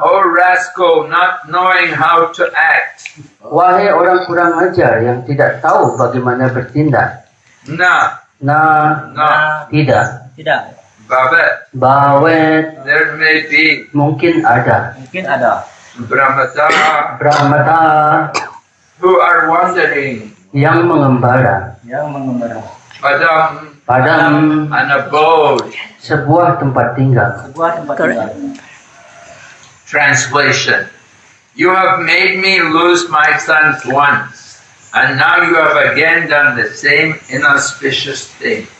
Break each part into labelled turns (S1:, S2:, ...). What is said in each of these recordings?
S1: O rascal, not knowing how to act.
S2: Wahai orang kurang ajar yang tidak tahu bagaimana bertindak.
S1: Na,
S2: Tidak.
S1: Bhavet,
S2: Bawet,
S1: there may be.
S2: mungkin ada.
S1: Brahmata, who are wandering.
S2: Yang mengembara.
S1: Padam, an abode.
S2: Sebuah tempat tinggal.
S1: Translation. You have made me lose my sons once, and now you have again done the same inauspicious thing.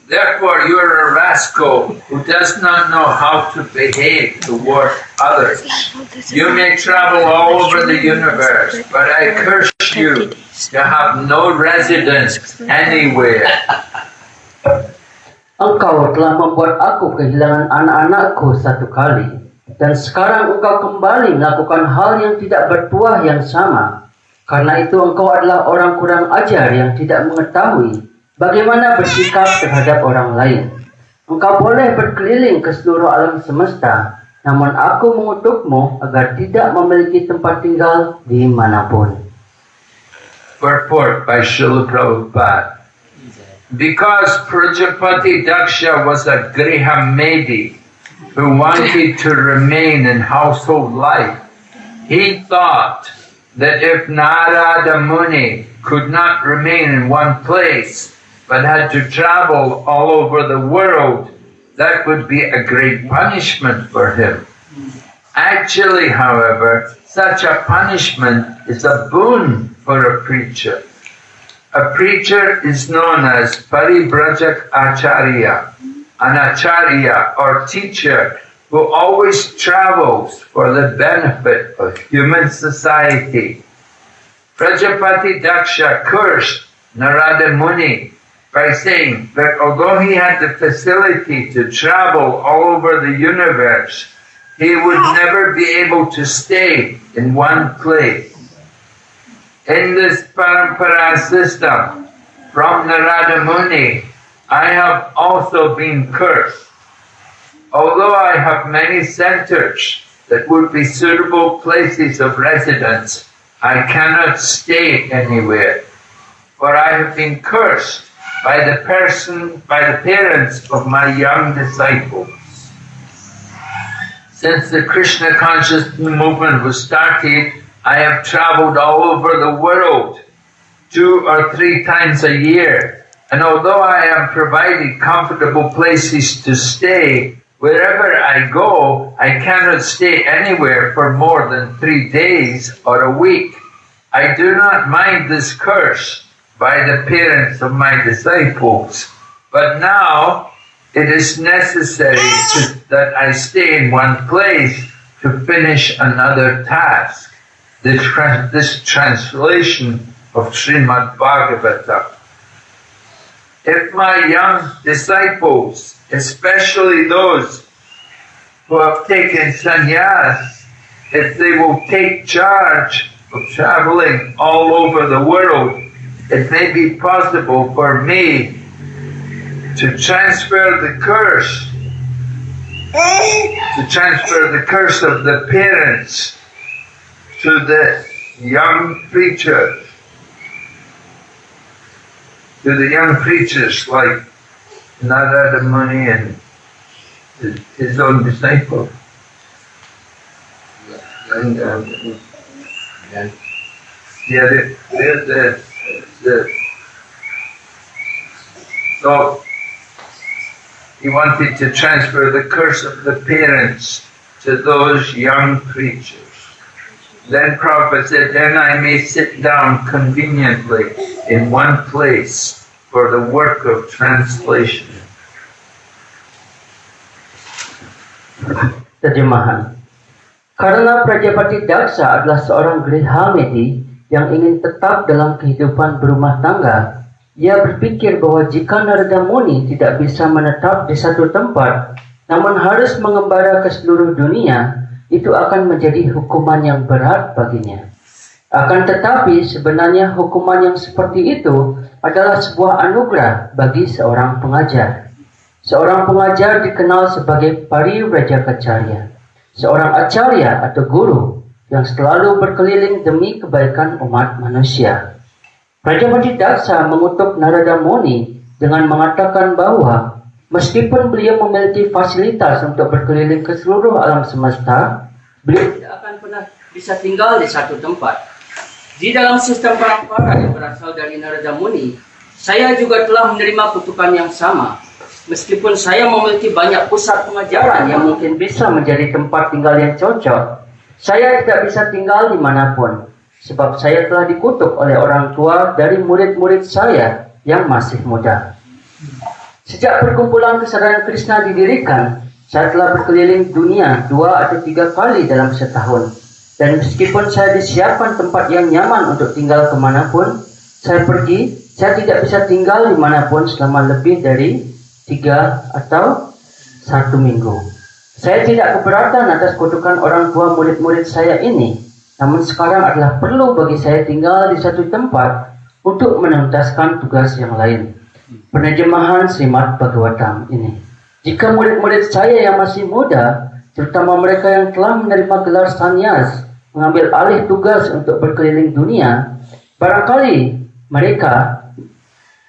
S1: Therefore you are a rascal who does not know how to behave toward others. You may travel all over the universe, but I curse you to have no residence anywhere.
S2: Engkau telah membuat aku kehilangan anak-anakku satu kali, dan sekarang engkau kembali melakukan hal yang tidak bertuah yang sama. Karena itu engkau adalah orang kurang ajar yang tidak mengetahui bagaimana bersikap terhadap orang lain. Engkau boleh berkeliling ke seluruh alam semesta, namun aku mengutukmu agar tidak memiliki tempat tinggal di manapun.
S1: Purport by Srila Prabhupada. Because Prajapati Daksha was a Grihamedi who wanted to remain in household life, he thought that if Narada Muni could not remain in one place, but had to travel all over the world, that would be a great punishment for him. Actually, however, such a punishment is a boon for a preacher. A preacher is known as Paribrajak Acharya, an acharya or teacher who always travels for the benefit of human society. Prajapati Daksha cursed Narada Muni by saying that although he had the facility to travel all over the universe, he would never be able to stay in one place. In this parampara system, from Narada Muni, I have also been cursed. Although I have many centers that would be suitable places of residence, I cannot stay anywhere, for I have been cursed by the parents of my young disciples. Since the Krishna consciousness movement was started, I have traveled all over the world 2 or 3 times a year, and although I am provided comfortable places to stay, wherever I go, I cannot stay anywhere for more than 3 days or a week. I do not mind this curse by the parents of my disciples, but now it is necessary that I stay in one place to finish another task. This translation of Srimad Bhagavatam. If my young disciples, especially those who have taken sannyas, if they will take charge of traveling all over the world, it may be possible for me to transfer the curse of the parents to the young preachers, like Narada Muni and his own disciples. So he wanted to transfer the curse of the parents to those young preachers. Then Prabhupada said, then I may sit down conveniently in one place for the work of translation.
S2: Terjemahan. Karena Prajapati Daksa adalah seorang Grihamedi yang ingin tetap dalam kehidupan berumah tangga, ia berpikir bahwa jika Narada Muni tidak bisa menetap di satu tempat, namun harus mengembara ke seluruh dunia, itu akan menjadi hukuman yang berat baginya. Akan tetapi sebenarnya hukuman yang seperti itu adalah sebuah anugerah bagi seorang pengajar. Seorang pengajar dikenal sebagai Parivrajakacarya. seorang acarya atau guru yang selalu berkeliling demi kebaikan umat manusia. Prajapati Daksa mengutuk Narada Muni dengan mengatakan bahwa meskipun beliau memiliki fasilitas untuk berkeliling ke seluruh alam semesta, beliau tidak akan pernah bisa tinggal di satu tempat. Di dalam sistem parampara yang berasal dari Narada Muni, saya juga telah menerima kutukan yang sama. Meskipun saya memiliki banyak pusat pengajaran yang mungkin bisa menjadi tempat tinggal yang cocok, saya tidak bisa tinggal dimanapun, sebab saya telah dikutuk oleh orang tua dari murid-murid saya yang masih muda. Sejak perkumpulan kesadaran Krishna didirikan, saya telah berkeliling dunia 2 atau 3 kali dalam setahun. Dan meskipun saya disiapkan tempat yang nyaman untuk tinggal kemanapun saya pergi, saya tidak bisa tinggal dimanapun selama lebih dari 3 atau 1 minggu. Saya tidak keberatan atas kutukan orang tua murid-murid saya ini, namun sekarang adalah perlu bagi saya tinggal di satu tempat untuk menuntaskan tugas yang lain. Penerjemahan Srimad Bhagavatam ini. Jika murid-murid saya yang masih muda, terutama mereka yang telah menerima gelar sannyas, mengambil alih tugas untuk berkeliling dunia, barangkali mereka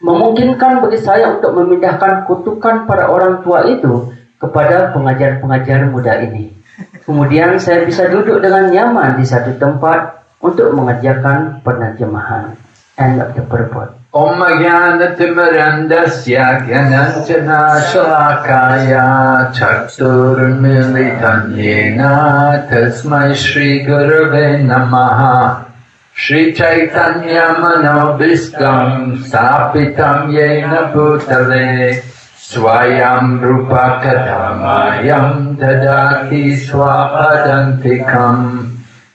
S2: memungkinkan bagi saya untuk memindahkan kutukan para orang tua itu kepada pengajar-pengajar muda ini. Kemudian saya bisa duduk dengan nyaman di satu tempat untuk mengerjakan penerjemahan. End of the purport.
S1: Om Jnana-timirandasya Jnananjana Shalakaya Chaturmilitam Yena Tasmai Shri Gurave Namaha Shri Chaitanya Manobhistam Sapitam Yena Bhutale Swayam Rupa Kadamayam Dadati Swapadantikam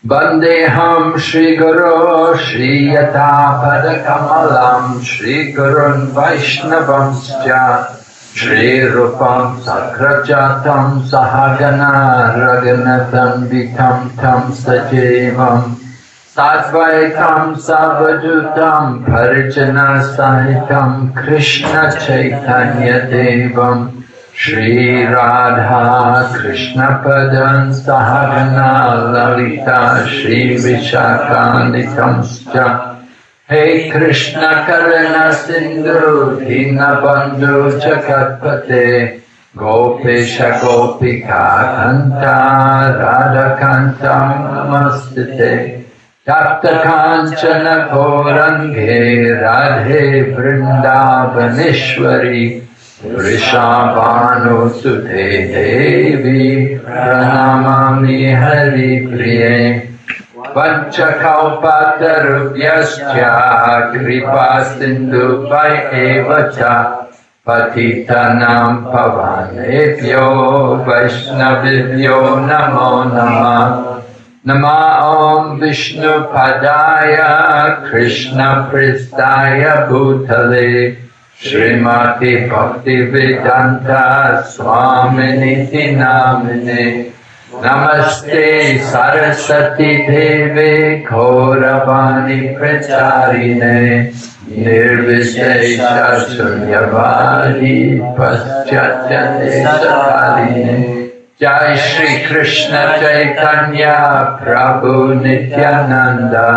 S1: Bandeham Shri Guru Shri Yata Padakamalam Shri Gurun Vaishnavamscha Shri Rupam Sakrajatam Sahagana Raghunatam Vitam Tam Sajevam Sadvaitam Savadutam Parijana Sahitam Krishna Chaitanya Devam Shri Radha Krishna Padan Sahagana Lalita Shri Vishakanitam Scha Hey Krishna Karana Sindhu Dinabandhu Jagatpate Gopesha Gopika Kanta Radha Kantam Namastite Tapta Kanchana Gaurange Radhe Vrindavaneshwari Vrishabhanu Sute Devi Pranamami Hari Priye Vanchakalpatarubhyascha Kripa Sindhu Vaevacha Patitanam Pavanebhyo Vaishnavibhyo Namo Namah Nama Om Vishnu Padaya Krishna Pristaya Bhutale Srimati Bhaktivedanta Swaminiti Namine Namaste Saraswati Deve Gauravani Pracharine Nirvishesha Sunyavadi Paschatya Desakarine Jai Shri Krishna Chaitanya Prabhu Nityananda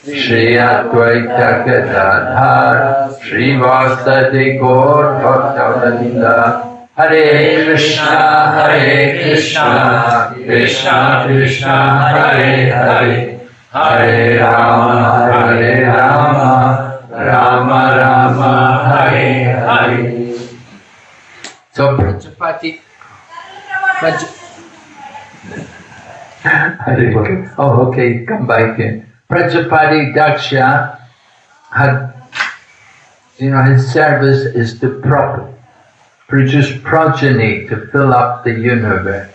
S1: Shri Advaita Gadadhar Shri Vasadi Gaur Bhaktavinda Hare Krishna Krishna Krishna Hare Hare Hare Rama Rama Rama Hare Hare. So Prajapati Oh, okay, come back in. Prajapati Daksha had, his service is to produce progeny to fill up the universe.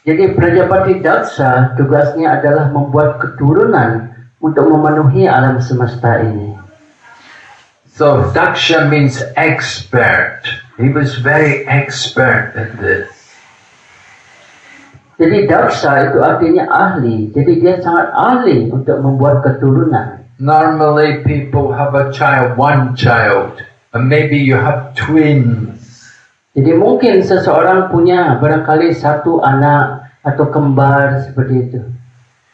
S2: Jadi Prajapati Daksha tugasnya adalah membuat keturunan untuk memenuhi alam semesta ini.
S1: So Daksha means expert. He was very expert at this.
S2: Jadi Daksha itu artinya ahli. Jadi dia sangat ahli untuk membuat keturunan.
S1: Normally people have a child, one child, and maybe you have twins.
S2: Jadi mungkin seseorang punya barangkali satu anak, atau kembar seperti itu.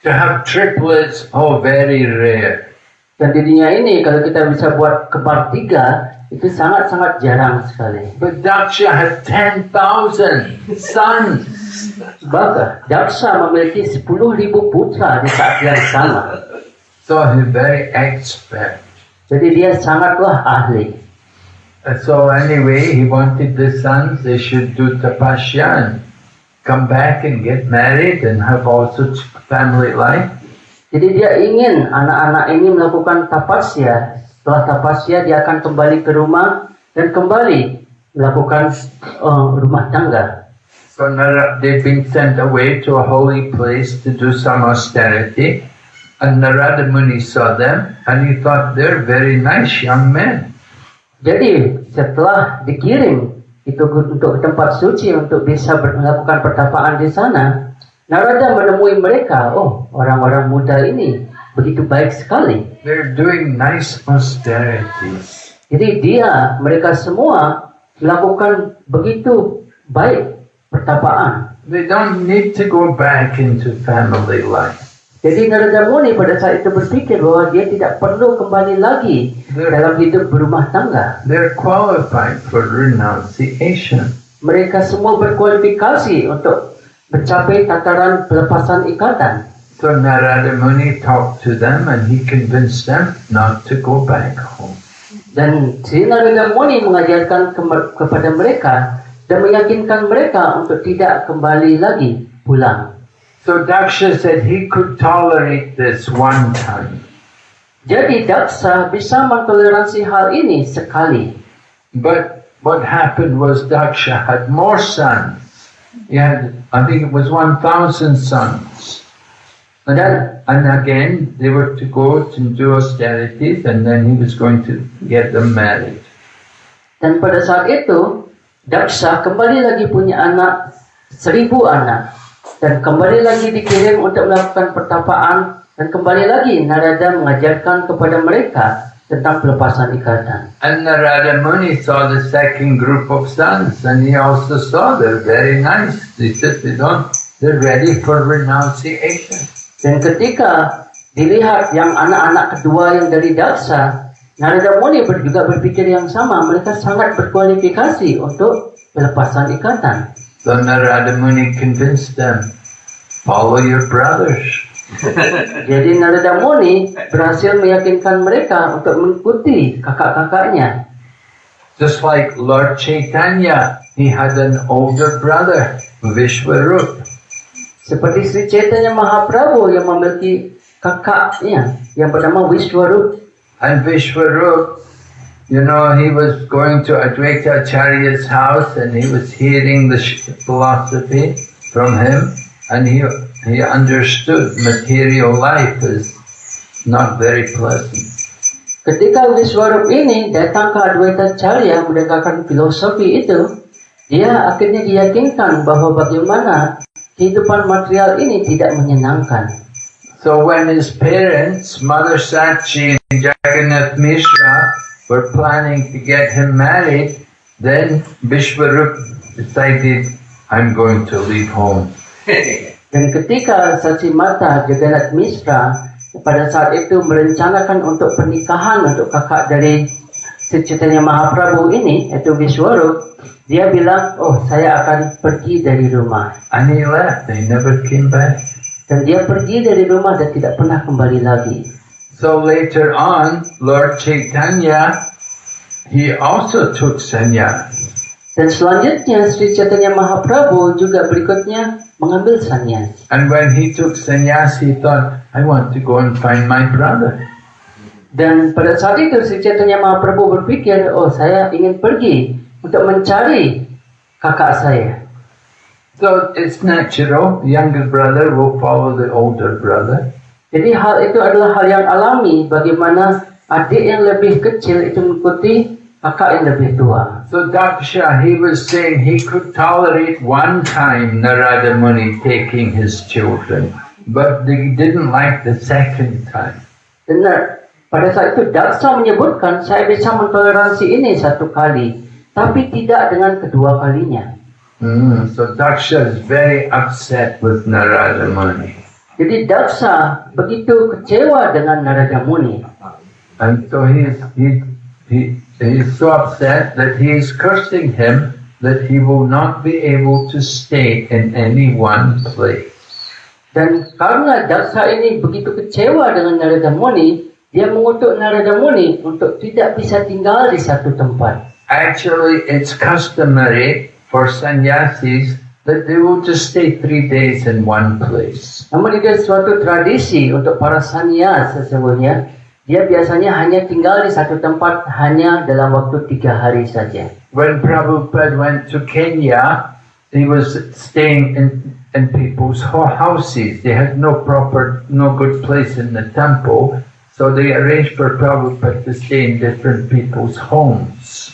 S1: To have triplets, oh, very rare.
S2: Dan di dunia ini kalau kita bisa buat kembar 3, itu sangat-sangat jarang sekali.
S1: But Daksha had 10,000 sons.
S2: Bahkan Daksa memiliki 10.000 putra di saat yang sama.
S1: So he's very expert.
S2: Jadi dia sangatlah ahli.
S1: So anyway, he wanted the sons, they should do tapasya and come back and get married and have also family life.
S2: Jadi dia ingin anak-anak ini melakukan tapasya. Setelah tapasya dia akan kembali ke rumah dan kembali melakukan rumah tangga.
S1: So they've been sent away to a holy place to do some austerity. And Narada Muni saw them and he thought they're very nice young men.
S2: Jadi setelah dikirim itu untuk tempat suci untuk bisa melakukan pertapaan di sana, Narada menemui mereka, oh orang-orang muda ini begitu baik sekali.
S1: They're doing nice austerities.
S2: Jadi mereka semua melakukan begitu baik pertapaan.
S1: They don't need to go back into family life.
S2: Jadi Narada Muni pada saat itu berpikir bahwa dia tidak perlu kembali lagi dalam hidup berumah tangga.
S1: They're qualified for renunciation.
S2: Mereka semua berkualifikasi untuk mencapai tataran pelepasan ikatan.
S1: So Narada Muni talked to them and he convinced them not to go back home.
S2: Dan Sri Narada Muni mengajarkan kepada mereka dan meyakinkan mereka untuk tidak kembali lagi pulang.
S1: So Daksha said he could tolerate this one time.
S2: Jadi Daksa bisa mentoleransi hal ini sekali.
S1: But what happened was Daksha had more sons. He had, I think it was 1,000 sons. And again, they were to go to do austerities and then he was going to get them married.
S2: Dan pada saat itu, Daksa kembali lagi punya anak, 1,000 anak. Dan kembali lagi dikirim untuk melakukan pertapaan. Dan kembali lagi Narada mengajarkan kepada mereka tentang pelepasan ikatan.
S1: And Narada Muni saw the second group of sons and he also saw they're very nice. He said they're ready for renunciation.
S2: Dan ketika dilihat yang anak-anak kedua yang dari Daksa, Narada Muni juga berpikir yang sama. Mereka sangat berkualifikasi untuk pelepasan ikatan.
S1: So Narada Muni convinced them, follow your brothers.
S2: Jadi Narada Muni berhasil meyakinkan mereka untuk mengikuti kakak-kakaknya.
S1: Just like Lord Chaitanya, he had an older brother, Vishwarup.
S2: Seperti Sri Chaitanya Mahaprabhu yang memiliki kakaknya yang bernama Vishwarup.
S1: And Vishwarup, you know, he was going to Advaita Acharya's house and he was hearing the philosophy from him and he understood material life is not very pleasant.
S2: Ketika Vishwarup ini datang ke Advaita Acharya mendengarkan filosofi itu, dia akhirnya diyakinkan bahwa bagaimana kehidupan material ini tidak menyenangkan.
S1: So when his parents, Mother Sachi and Jagannath Mishra, were planning to get him married, then Vishwarup decided, I'm going to leave home.
S2: Dan ketika Sachi Mata Jagannath Mishra pada saat itu merencanakan untuk pernikahan untuk kakak dari Sri Chaitanya Mahaprabhu ini, yaitu Vishwarup, dia bilang, oh saya akan pergi dari rumah.
S1: And he left, he never came back.
S2: Dan dia pergi dari rumah dan tidak pernah kembali lagi.
S1: So later on, Lord Chaitanya, he also took sannyas.
S2: Dan selanjutnya Sri Chaitanya Mahaprabhu juga berikutnya mengambil sannyas.
S1: And when he took sannyas, he thought, I want to go and find my brother.
S2: Dan pada saat itu Sri Chaitanya Mahaprabhu berpikir, oh saya ingin pergi untuk mencari kakak saya.
S1: So it's natural, the younger brother will follow the older brother.
S2: Jadi hal itu adalah hal yang alami, bagaimana adik yang lebih kecil itu mengikuti kakak yang lebih tua.
S1: So Daksha, he was saying he could tolerate one time Narada Muni taking his children, but he didn't like the second time.
S2: Benar. Pada saat itu Daksa menyebutkan, saya bisa mentoleransi ini satu kali, tapi tidak dengan kedua kalinya.
S1: So Daksha is very upset with Narada Muni.
S2: Jadi Daksa begitu kecewa dengan Narada Muni.
S1: And so he's so upset that he is cursing him that he will not be able to stay in any one place.
S2: Dan karena Daksa ini begitu kecewa dengan Narada Muni, dia mengutuk Narada Muni untuk tidak bisa tinggal di satu tempat.
S1: Actually, it's customary for sannyasis that they will just stay 3 days in one place.
S2: Namun itu suatu tradisi untuk para sannyas sesungguhnya. Dia biasanya hanya tinggal di satu tempat hanya dalam waktu 3 hari saja.
S1: When Prabhupada went to Kenya, he was staying in people's houses. They had no good place in the temple, so they arranged for Prabhupada to stay in different people's homes.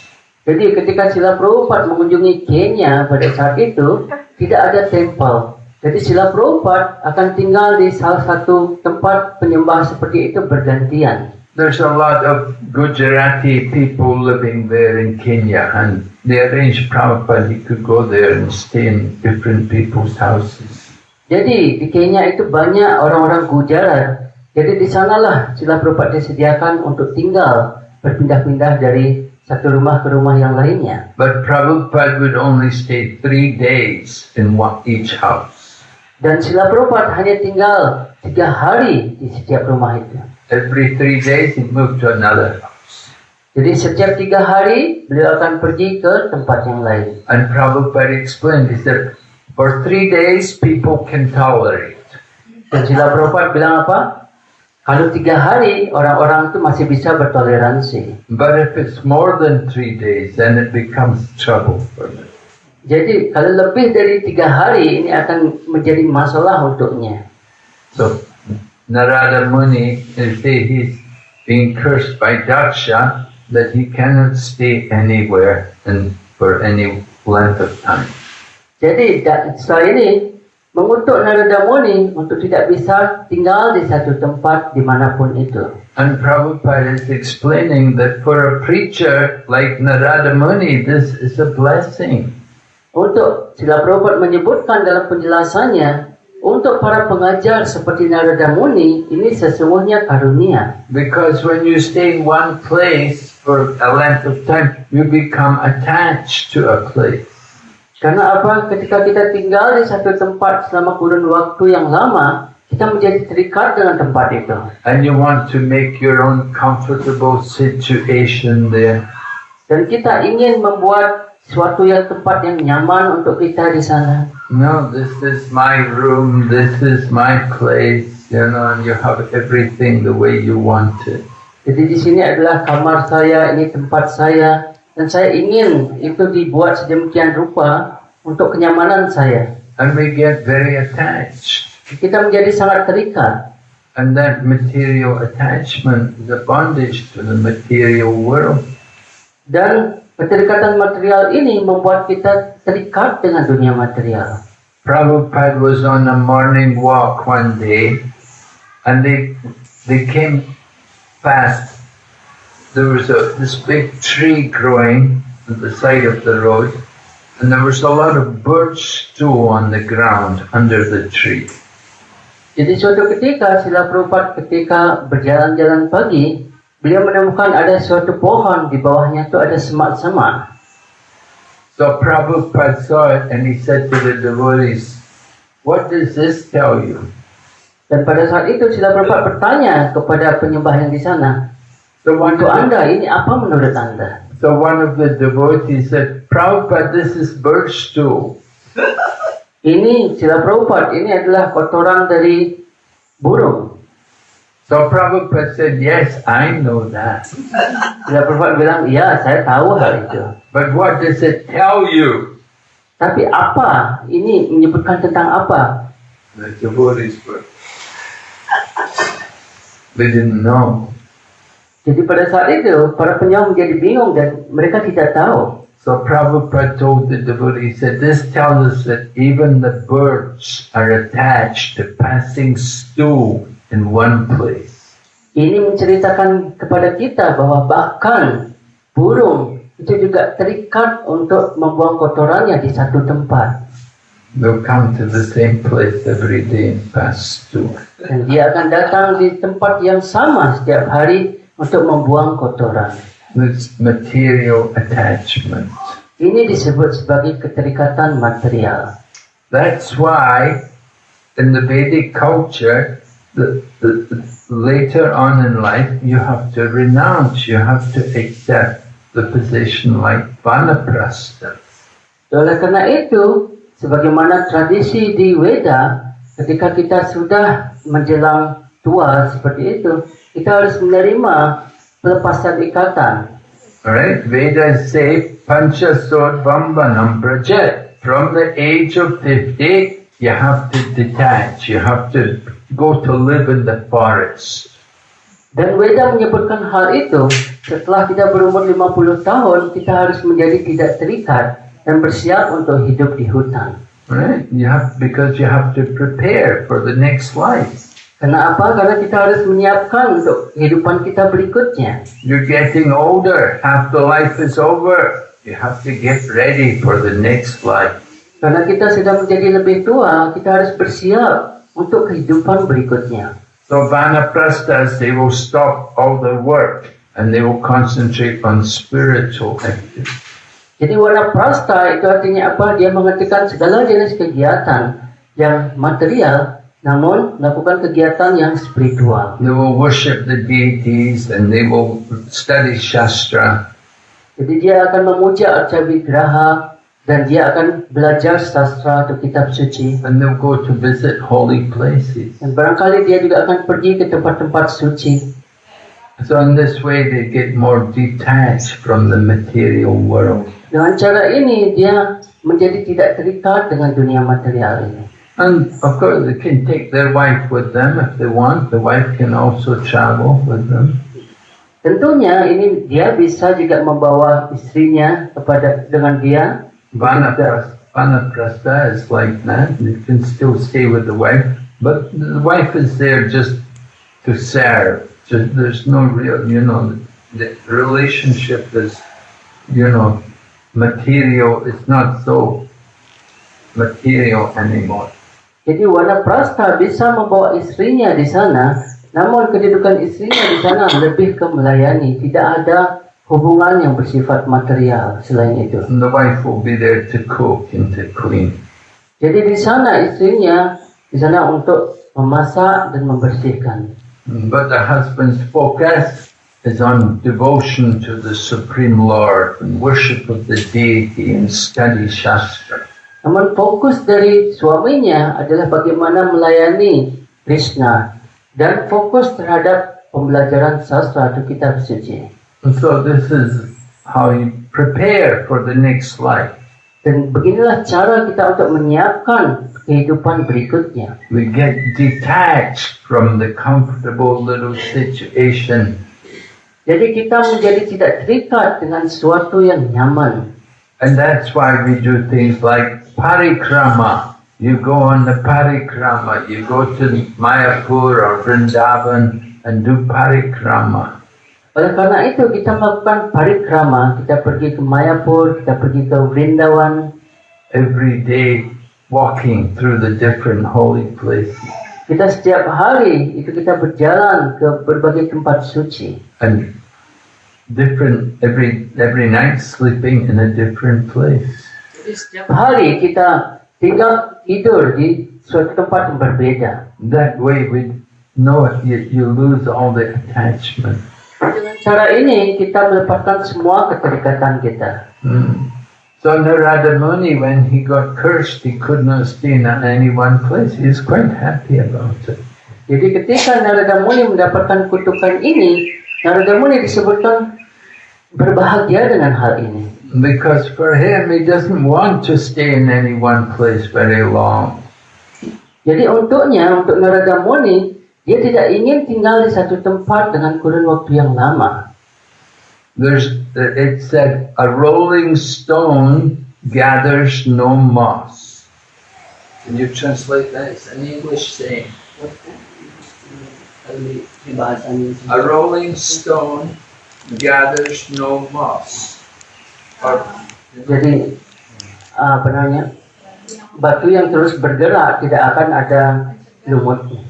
S2: Jadi ketika Srila Prabhupada mengunjungi Kenya pada saat itu, tidak ada tempel. Jadi Srila Prabhupada akan tinggal di salah satu tempat penyembah seperti itu bergantian.
S1: There's a lot of Gujarati people living there in Kenya, and they arranged Prabhupada he could go there and stay in different people's houses.
S2: Jadi di Kenya itu banyak orang-orang Gujarat. Jadi di sanalah Srila Prabhupada disediakan untuk tinggal berpindah-pindah dari satu rumah ke rumah yang lainnya.
S1: But Prabhupada would only stay 3 days in each house.
S2: Dan Srila Prabhupada hanya tinggal 3 hari di setiap rumah itu.
S1: Every 3 days he moved to another house.
S2: Jadi setiap 3 hari beliau akan pergi ke tempat yang lain.
S1: And Prabhupada explained, he said, for 3 days people can tolerate.
S2: Dan Srila Prabhupada bilang apa? Kalau 3 hari orang-orang itu masih bisa bertoleransi.
S1: But if it's more than 3 days, then it becomes trouble for them.
S2: Jadi kalau lebih dari 3 hari ini akan menjadi masalah untuknya.
S1: So Narada Muni is he's being cursed by Daksha that he cannot stay anywhere and for any length of time.
S2: Jadi Daksa ini mengutuk Narada Muni untuk tidak bisa tinggal di satu tempat dimanapun itu.
S1: And Prabhupada is explaining that for a preacher like Narada Muni, this is a blessing.
S2: Untuk Srila Prabhupada menyebutkan dalam penjelasannya, untuk para pengajar seperti Narada Muni, ini sesungguhnya karunia.
S1: Because when you stay in one place for a length of time, you become attached to a place.
S2: Karena apa? Ketika kita tinggal di satu tempat selama kurun waktu yang lama, kita menjadi terikat dengan tempat itu.
S1: And you want to make your own comfortable situation there.
S2: Dan kita ingin membuat suatu tempat yang nyaman untuk kita di sana.
S1: No, this is my room, this is my place, and you have everything the way you want it.
S2: Jadi di sini adalah kamar saya, ini tempat saya, dan saya ingin itu dibuat sedemikian rupa untuk kenyamanan saya.
S1: And we get very attached.
S2: Kita menjadi sangat terikat.
S1: And that material attachment is a bondage to the material world.
S2: Dan keterikatan material ini membuat kita terikat dengan dunia material.
S1: Prabhupada was on a morning walk one day, and they came fast. There was this big tree growing at the side of the road, and there was a lot of birch stool on the ground under the tree.
S2: Jadi suatu ketika Srila Prabhupada ketika berjalan-jalan pagi, beliau menemukan ada suatu pohon di bawahnya itu ada semak-semak.
S1: So Prabhupada saw it and he said to the devotees, "What does this tell you?"
S2: Dan pada saat itu Srila Prabhupada bertanya kepada penyembah yang di sana,
S1: So
S2: untuk Anda ini apa menurut Anda?
S1: So one of the devotees said, "Prabhupada, this is birch stool."
S2: Ini Srila Prabhupada, ini adalah kotoran dari burung.
S1: So Prabhupada said, "Yes, I know that.
S2: Srila Prabhupada bilang, iya saya tahu hal itu.
S1: But what does it tell you?"
S2: Tapi apa? Ini menyebutkan tentang apa?
S1: The devotees were. They didn't know.
S2: Jadi pada saat itu, para penyembah menjadi bingung dan mereka tidak tahu.
S1: So Prabhupada told the devotee, he said, "This tells us that even the birds are attached to passing stool in one place."
S2: Ini menceritakan kepada kita bahwa bahkan burung itu juga terikat untuk membuang kotorannya di satu tempat.
S1: They'll come to the same place every day and pass through.
S2: Dan dia akan datang di tempat yang sama setiap hari untuk membuang kotoran.
S1: This material attachment.
S2: Ini disebut sebagai keterikatan material.
S1: That's why in the Vedic culture, later on in life, you have to renounce, you have to accept the position like vanaprastha.
S2: Oleh karena itu, sebagaimana tradisi di Weda, ketika kita sudah menjelang tua seperti itu, kita harus menerima pelepasan ikatan.
S1: Alright, Vedas say Panchasodvambanam Prajet. From the age of 50, you have to detach, you have to go to live in the forest.
S2: Dan Weda menyebutkan hal itu, setelah kita berumur 50 tahun, kita harus menjadi tidak terikat dan bersiap untuk hidup di hutan.
S1: Right? Because you have to prepare for the next life.
S2: Karena apa? Karena kita harus menyiapkan untuk kehidupan kita berikutnya.
S1: You're getting older, half the life is over. You have to get ready for the next life.
S2: Karena kita sudah menjadi lebih tua, kita harus bersiap untuk kehidupan berikutnya.
S1: So vanaprasthas, they will stop all their work and they will concentrate on spiritual activity.
S2: Jadi wanaprastha itu artinya apa? Dia menghentikan segala jenis kegiatan yang material, namun melakukan kegiatan yang spiritual.
S1: They will worship the deities and they will study Shastra.
S2: Jadi dia akan memuja Arca Vigraha dan dia akan belajar sastra atau kitab suci.
S1: And they'll go to visit holy places.
S2: Dan barangkali dia juga akan pergi ke tempat-tempat suci.
S1: So in this way they get more detached from the material world.
S2: Dengan cara ini dia menjadi tidak terikat dengan dunia material ini.
S1: And of course they can take their wife with them if they want. The wife can also travel with them.
S2: Tentunya ini dia bisa juga membawa istrinya dengan dia.
S1: Vanaprastha is like that. You can still stay with the wife, but the wife is there just to serve. There's no real, the relationship is, material. It's not so material anymore.
S2: Jadi wanaprastha bisa membawa istrinya di sana, namun kedudukan istrinya di sana lebih ke melayani. Tidak ada hubungan yang bersifat material selain itu.
S1: And the wife will be there to cook and to clean.
S2: Jadi di sana istrinya di sana untuk memasak dan membersihkan.
S1: But the husband's focus is on devotion to the Supreme Lord and worship of the deity and study Shastra.
S2: Namun fokus dari suaminya adalah bagaimana melayani Krishna dan fokus terhadap pembelajaran sastra atau kitab suci.
S1: And so this is how you prepare for the next life.
S2: Dan beginilah cara kita untuk menyiapkan kehidupan berikutnya.
S1: We get detached from the comfortable little situation.
S2: Jadi kita menjadi tidak terikat dengan sesuatu yang nyaman.
S1: And that's why we do things like parikrama. You go on the parikrama. You go to Mayapur or Vrindavan and do parikrama.
S2: Oleh karena itu kita melakukan parikrama. Kita pergi ke Mayapur, kita pergi ke Vrindavan.
S1: Every day walking through the different holy places.
S2: Kita setiap hari itu kita berjalan ke berbagai tempat suci.
S1: And every night sleeping in a different place.
S2: Jadi setiap hari kita tidur di suatu tempat yang berbeda.
S1: That way we know you lose all the attachment.
S2: Dengan cara ini kita melepaskan semua keterikatan kita.
S1: So Narada Muni, when he got cursed, he could not stay in any one place. He was quite happy about it.
S2: Jadi ketika Narada Muni mendapatkan kutukan ini, Narada Muni disebutkan berbahagia dengan hal ini.
S1: Because for him, he doesn't want to stay in any one place very long.
S2: Jadi untuk Narada Muni, dia tidak ingin tinggal di satu tempat dengan kurun waktu yang lama.
S1: It said, a rolling stone gathers no moss. Can you translate that? It's an English saying. A rolling stone gathers no moss.
S2: Jadi apa namanya, batu yang terus bergerak tidak akan ada lumutnya.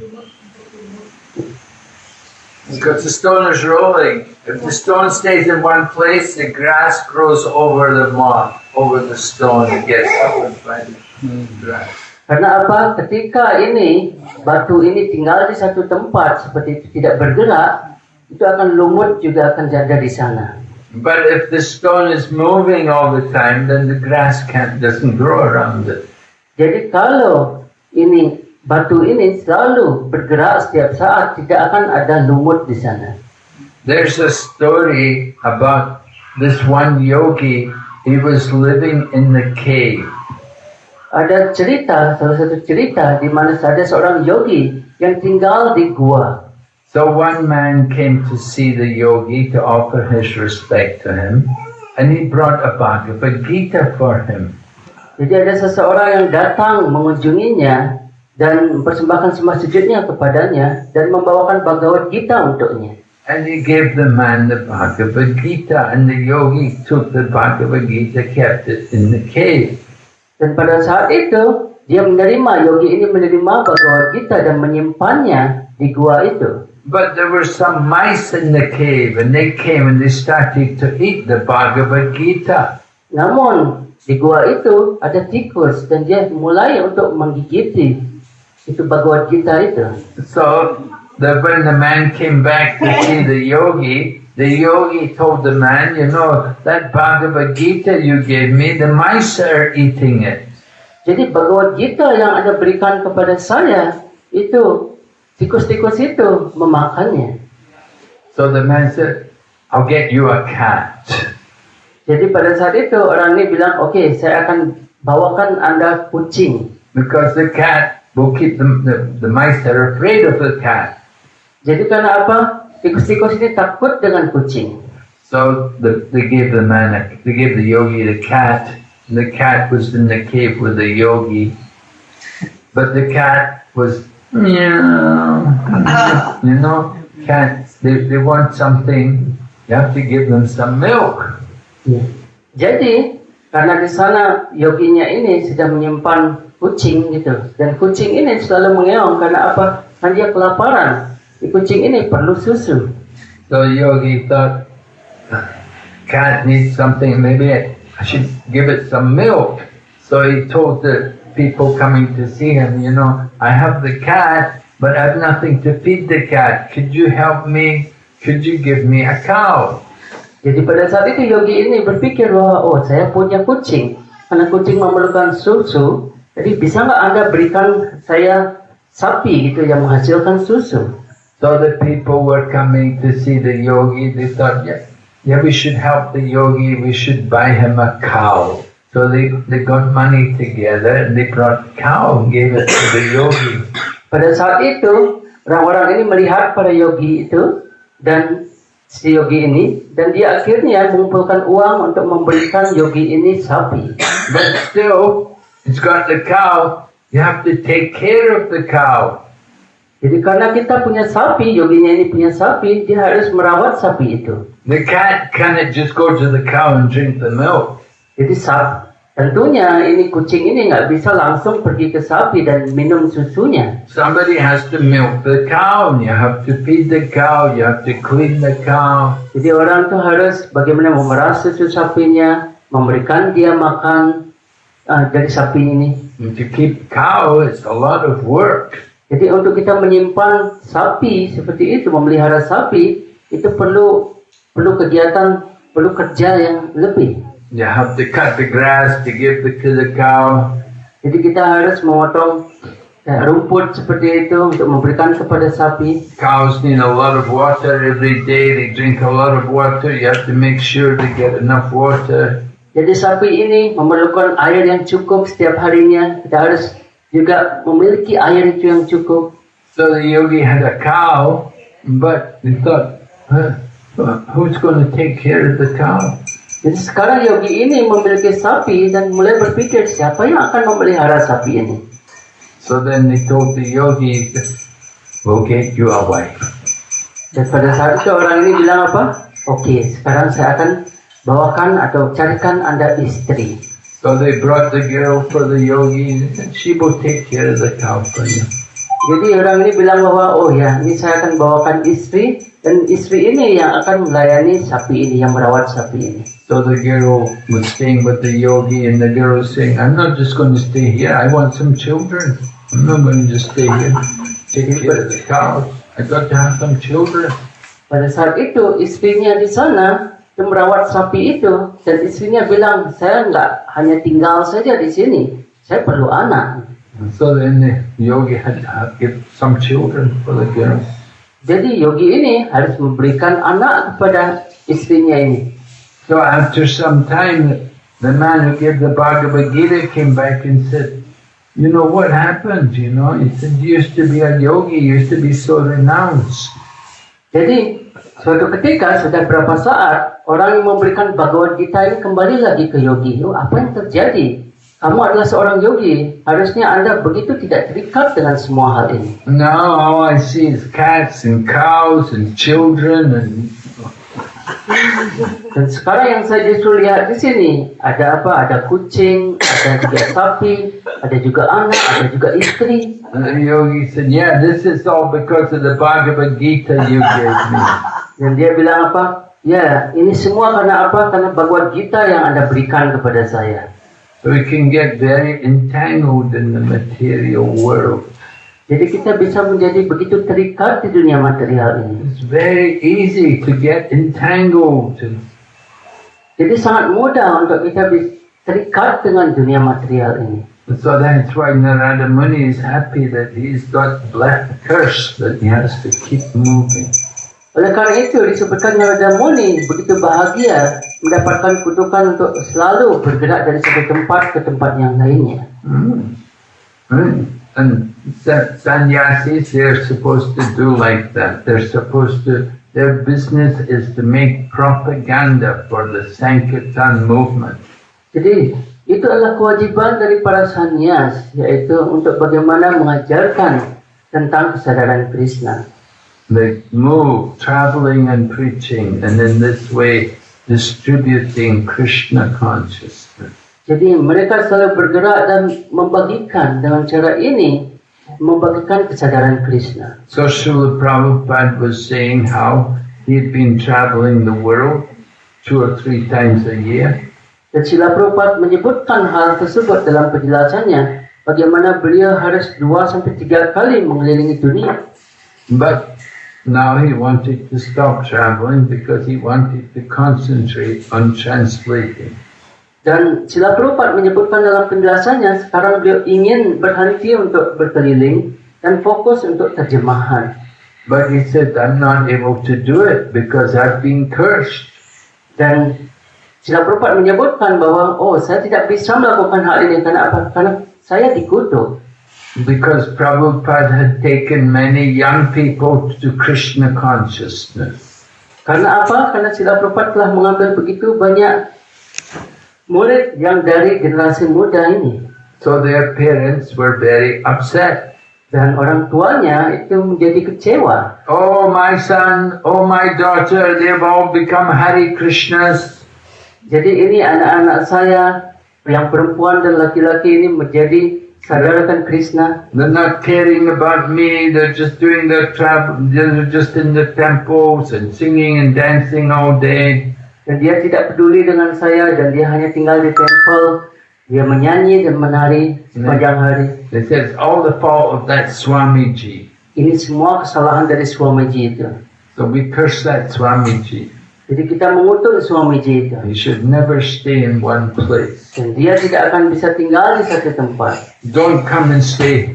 S1: Because the stone is rolling. If the stone stays in one place, the grass grows over the moss, over the stone. It gets covered by the grass.
S2: Karena apa? Ketika ini batu ini tinggal di satu tempat seperti itu, tidak bergerak, itu akan lumut juga akan ada di sana.
S1: But if the stone is moving all the time, then the grass doesn't grow around it.
S2: Jadi kalau ini batu ini selalu bergerak setiap saat, tidak akan ada lumut di sana.
S1: There's a story about this one yogi. He was living in the cave.
S2: Ada cerita, salah satu cerita di mana ada seorang yogi yang tinggal di gua.
S1: So one man came to see the yogi to offer his respect to him, and he brought a Bhagavad Gita for him.
S2: Jadi ada seseorang yang datang mengunjunginya dan mempersembahkan sembah sujudnya kepadanya dan membawakan Bhagavad Gita untuknya.
S1: And he gave the man the Bhagavad Gita, and the yogi took the Bhagavad Gita, kept it in the cave.
S2: Dan pada saat itu dia menerima, yogi ini menerima Bhagavad Gita dan menyimpannya di gua itu.
S1: But there were some mice in the cave, and they came and they started to eat the Bhagavad Gita.
S2: Namun di gua itu ada tikus dan dia mulai untuk menggigiti itu Bhagavad Gita itu.
S1: So when the man came back to see the yogi told the man, you know, that Bhagavad Gita you gave me, the mice are eating it.
S2: Jadi Bhagavad Gita yang Anda berikan kepada saya itu tikus-tikus itu memakannya.
S1: So the man said, I'll get you a cat.
S2: Jadi pada saat itu orang ini bilang, oke, saya akan bawakan Anda kucing.
S1: Because the cat will keep the mice that are afraid of the cat.
S2: Jadi karena apa? Tikus-tikus ini takut dengan kucing.
S1: So they gave the yogi the cat. And the cat was in the cave with the yogi. But the cat was, meow. You know, cats, they want something. You have to give them some milk.
S2: Ya. Jadi karena di sana yoginya ini sedang menyimpan kucing gitu, dan kucing ini selalu mengeong karena apa? Karena dia kelaparan. Si kucing ini perlu susu.
S1: So yogi thought, cat needs something. Maybe I should give it some milk. So he told the people coming to see him, you know, I have the cat, but I have nothing to feed the cat. Could you help me? Could you give me a cow?
S2: Jadi pada saat itu yogi ini berpikir bahwa oh, saya punya kucing, karena kucing memerlukan susu, jadi bisa nggak Anda berikan saya sapi gitu yang menghasilkan susu?
S1: So the people were coming to see the yogi. They thought, yeah, we should help the yogi. We should buy him a cow. So they got money together and they brought a cow and gave it to the yogi.
S2: Pada saat itu orang-orang ini melihat pada yogi itu dan si yogi ini, dan dia akhirnya mengumpulkan uang untuk memberikan yogi ini sapi.
S1: But still, it's got the cow. You have to take care of the cow.
S2: Jadi karena kita punya sapi, yoginya ini punya sapi, dia harus merawat sapi itu.
S1: The cat cannot just go to the cow and drink the milk.
S2: Jadi tentunya ini kucing ini nggak bisa langsung pergi ke sapi dan minum susunya.
S1: Somebody has to milk the cow, and you have to feed the cow, you have to clean the cow.
S2: Jadi orang tuh harus bagaimana memerah susu sapinya, memberikan dia makan dari sapi ini.
S1: And to keep cow, it's a lot of work.
S2: Jadi untuk kita menyimpan sapi seperti itu, memelihara sapi, itu perlu kegiatan, perlu kerja yang lebih.
S1: You have to cut the grass to give to the cow.
S2: Jadi kita harus memotong rumput seperti itu untuk memberikan kepada sapi.
S1: Cows need a lot of water every day. They drink a lot of water. You have to make sure they get enough water.
S2: Jadi sapi ini memerlukan air yang cukup setiap harinya. Kita harus juga memiliki air itu yang cukup.
S1: So the yogi had a cow, but he thought, who's going to take care of the cow?
S2: Jadi sekarang yogi ini memiliki sapi dan mulai berpikir siapa yang akan memelihara sapi ini.
S1: So then they told the yogi, we'll get you a wife.
S2: Dan pada saat itu orang ini bilang apa? Oke, sekarang saya akan bawakan atau carikan Anda istri.
S1: So they brought the girl for the yogi and said, she will take care of the cow for you.
S2: Jadi orang ini bilang bahwa, oh ya, ini saya akan bawakan istri, dan istri ini yang akan melayani sapi ini, yang merawat sapi ini.
S1: So the girl was staying with the yogi, and the girl was saying, I'm not just going to stay here, I want some children. I'm not going to just stay here, take care of the cows. I got to have some children.
S2: Pada saat itu, istrinya di sana, yang merawat sapi itu, dan istrinya bilang, saya nggak hanya tinggal saja di sini, saya perlu anak.
S1: And so then the yogi had to give some children for the girl.
S2: Jadi yogi ini harus memberikan anak kepada istrinya ini.
S1: So after some time, the man who gave the Bhagavad Gita came back and said, you know what happened, you know? He said, you used to be a yogi, you used to be so renounced.
S2: Jadi suatu ketika sudah berapa saat orang yang memberikan Bhagavad Gita ini kembali lagi ke yogi. Oh, apa yang terjadi? Kamu adalah seorang yogi, harusnya Anda begitu tidak terikat dengan semua hal ini.
S1: Now all I see is cats and cows and children and...
S2: Dan sekarang yang saya justru lihat di sini, ada apa? Ada kucing, ada juga sapi, ada juga anak, ada juga istri.
S1: And the yogi said, yeah, this is all because of the Bhagavad Gita you gave me.
S2: Dan dia bilang apa? Ya, ini semua karena apa? Karena Bhagavad Gita yang Anda berikan kepada saya.
S1: So we can get very entangled in the material world.
S2: Jadi kita bisa menjadi begitu terikat di dunia material ini.
S1: It's very easy to get entangled.
S2: Jadi sangat mudah untuk kita terikat dengan dunia material ini.
S1: So that's why Narada Muni is happy that he's got black curse that he has to keep moving.
S2: Oleh karena itu disebutkan Narada Muni begitu bahagia mendapatkan kutukan untuk selalu bergerak dari satu tempat ke tempat yang lainnya.
S1: And sannyasis, they're supposed to do like that. They're supposed to, their business is to make propaganda for the Sankirtan movement.
S2: Jadi itu adalah kewajiban dari para sannyas, yaitu untuk bagaimana mengajarkan tentang kesadaran Krishna.
S1: They move, traveling and preaching, and in this way distributing Krishna consciousness.
S2: Jadi mereka selalu bergerak dan membagikan dengan cara ini, membagikan kesadaran Krishna.
S1: So Srila Prabhupada was saying how he had been traveling the world 2 or 3 times a year.
S2: Dan Srila Prabhupada menyebutkan hal tersebut dalam penjelasannya, bagaimana beliau harus 2-3 kali mengelilingi dunia.
S1: But now he wanted to stop traveling because he wanted to concentrate on translating.
S2: Dan Srila Prabhupada menyebutkan dalam penjelasannya, sekarang beliau ingin berhenti untuk berkeliling dan fokus untuk terjemahan.
S1: But he said, I'm not able to do it because I've been cursed.
S2: Dan Srila Prabhupada menyebutkan bahwa, oh, saya tidak bisa melakukan hal ini karena apa? Karena saya dikutuk.
S1: Because Prabhupada had taken many young people to Krishna consciousness.
S2: Karena apa? Karena Srila Prabhupada telah mengambil begitu banyak murid yang dari generasi muda ini.
S1: So their parents were very upset.
S2: Dan orang tuanya itu menjadi kecewa.
S1: Oh my son, oh my daughter, they've all become Hare Krishnas.
S2: Jadi ini anak-anak saya yang perempuan dan laki-laki ini menjadi sadarakan Krishna.
S1: They're not caring about me, they're just doing their travel, they're just in the temples and singing and dancing all day.
S2: Dan dia tidak peduli dengan saya dan dia hanya tinggal di temple. Dia menyanyi dan menari sepanjang hari.
S1: They said it's all the fault of that Swamiji.
S2: Ini semua kesalahan dari Swamiji itu.
S1: So we curse that Swamiji.
S2: Jadi kita mengutuk Swamiji itu.
S1: He should never stay in one place.
S2: Dan dia tidak akan bisa tinggal di satu tempat.
S1: Don't come and stay.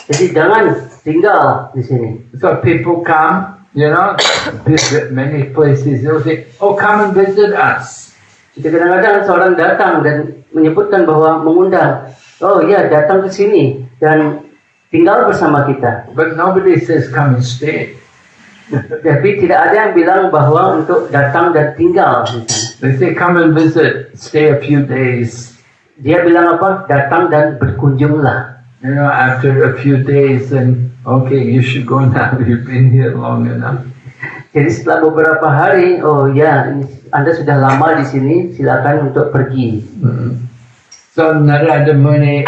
S2: Jadi jangan tinggal di sini.
S1: So people come, you know, visit many places. They'll say, oh, come and visit us.
S2: Jadi kadang-kadang seorang datang dan menyebutkan bahwa mengundang, oh ya datang ke sini dan tinggal bersama kita.
S1: But nobody says come and stay.
S2: Tapi tidak ada yang bilang bahwa untuk datang dan tinggal di sana.
S1: They say come and visit, stay a few days.
S2: Dia bilang apa? Datang dan berkunjunglah.
S1: You know, after a few days, then okay, you should go now. You've been here long enough.
S2: Jadi setelah beberapa hari, oh ya, ini Anda sudah lama di sini, silakan untuk pergi.
S1: So Narada Muni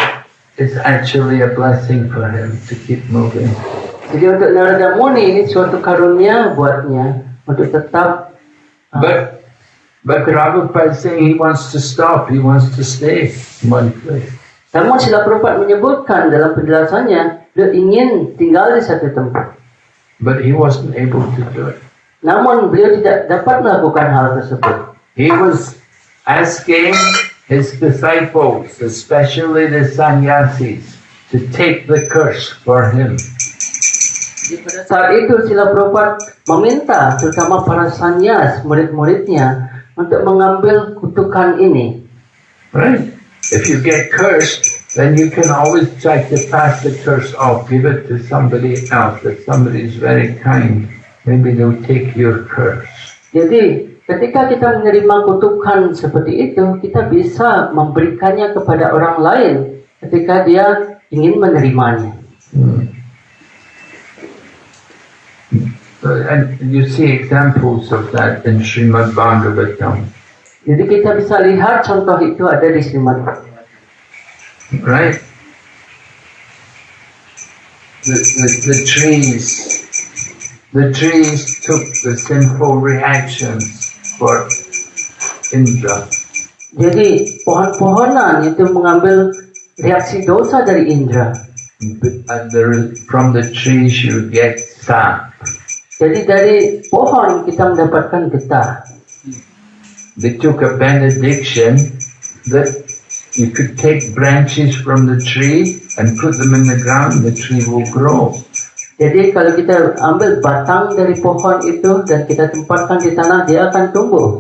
S1: is actually a blessing for him to keep moving.
S2: Jadi untuk Narada Muni ini suatu karunia buatnya untuk tetap.
S1: But Prabhupada is saying he wants to stop, he wants to stay in one place.
S2: Namun Srila Prabhupada menyebutkan dalam penjelasannya, dia ingin tinggal di satu tempat.
S1: But he wasn't able to do it.
S2: Namun beliau tidak dapat melakukan hal tersebut.
S1: He was asking his disciples, especially the sannyasis, to take the curse for him.
S2: Jadi pada saat itu Srila Prabhupada meminta terutama para sannyas, murid-muridnya, untuk mengambil kutukan ini.
S1: Right? If you get cursed, then you can always try to pass the curse off, give it to somebody else. If somebody is very kind, maybe they'll take your curse.
S2: Jadi ketika kita menerima kutukan seperti itu, kita bisa memberikannya kepada orang lain ketika dia ingin menerimanya.
S1: And you see examples of that in Srimad Bhagavatam.
S2: Jadi kita bisa lihat contoh itu ada di Srimad Bhagavatam.
S1: Right? The trees took the sinful reactions for Indra.
S2: Jadi pohon-pohonan itu mengambil reaksi dosa dari Indra.
S1: And from the trees you get sap.
S2: Jadi dari pohon kita mendapatkan getah.
S1: They took a benediction that you could take branches from the tree and put them in the ground, the tree will grow.
S2: Jadi kalau kita ambil batang dari pohon itu dan kita tempatkan di tanah, dia akan tumbuh.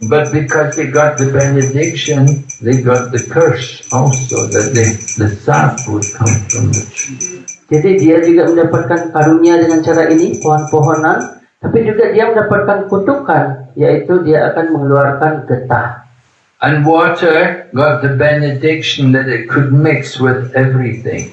S1: But because they got the benediction, they got the curse also, that the sap would come from the tree.
S2: Jadi dia juga mendapatkan karunia dengan cara ini, pohon-pohonan, tapi juga dia mendapatkan kutukan, yaitu dia akan mengeluarkan getah.
S1: And water got the benediction that it could mix with everything.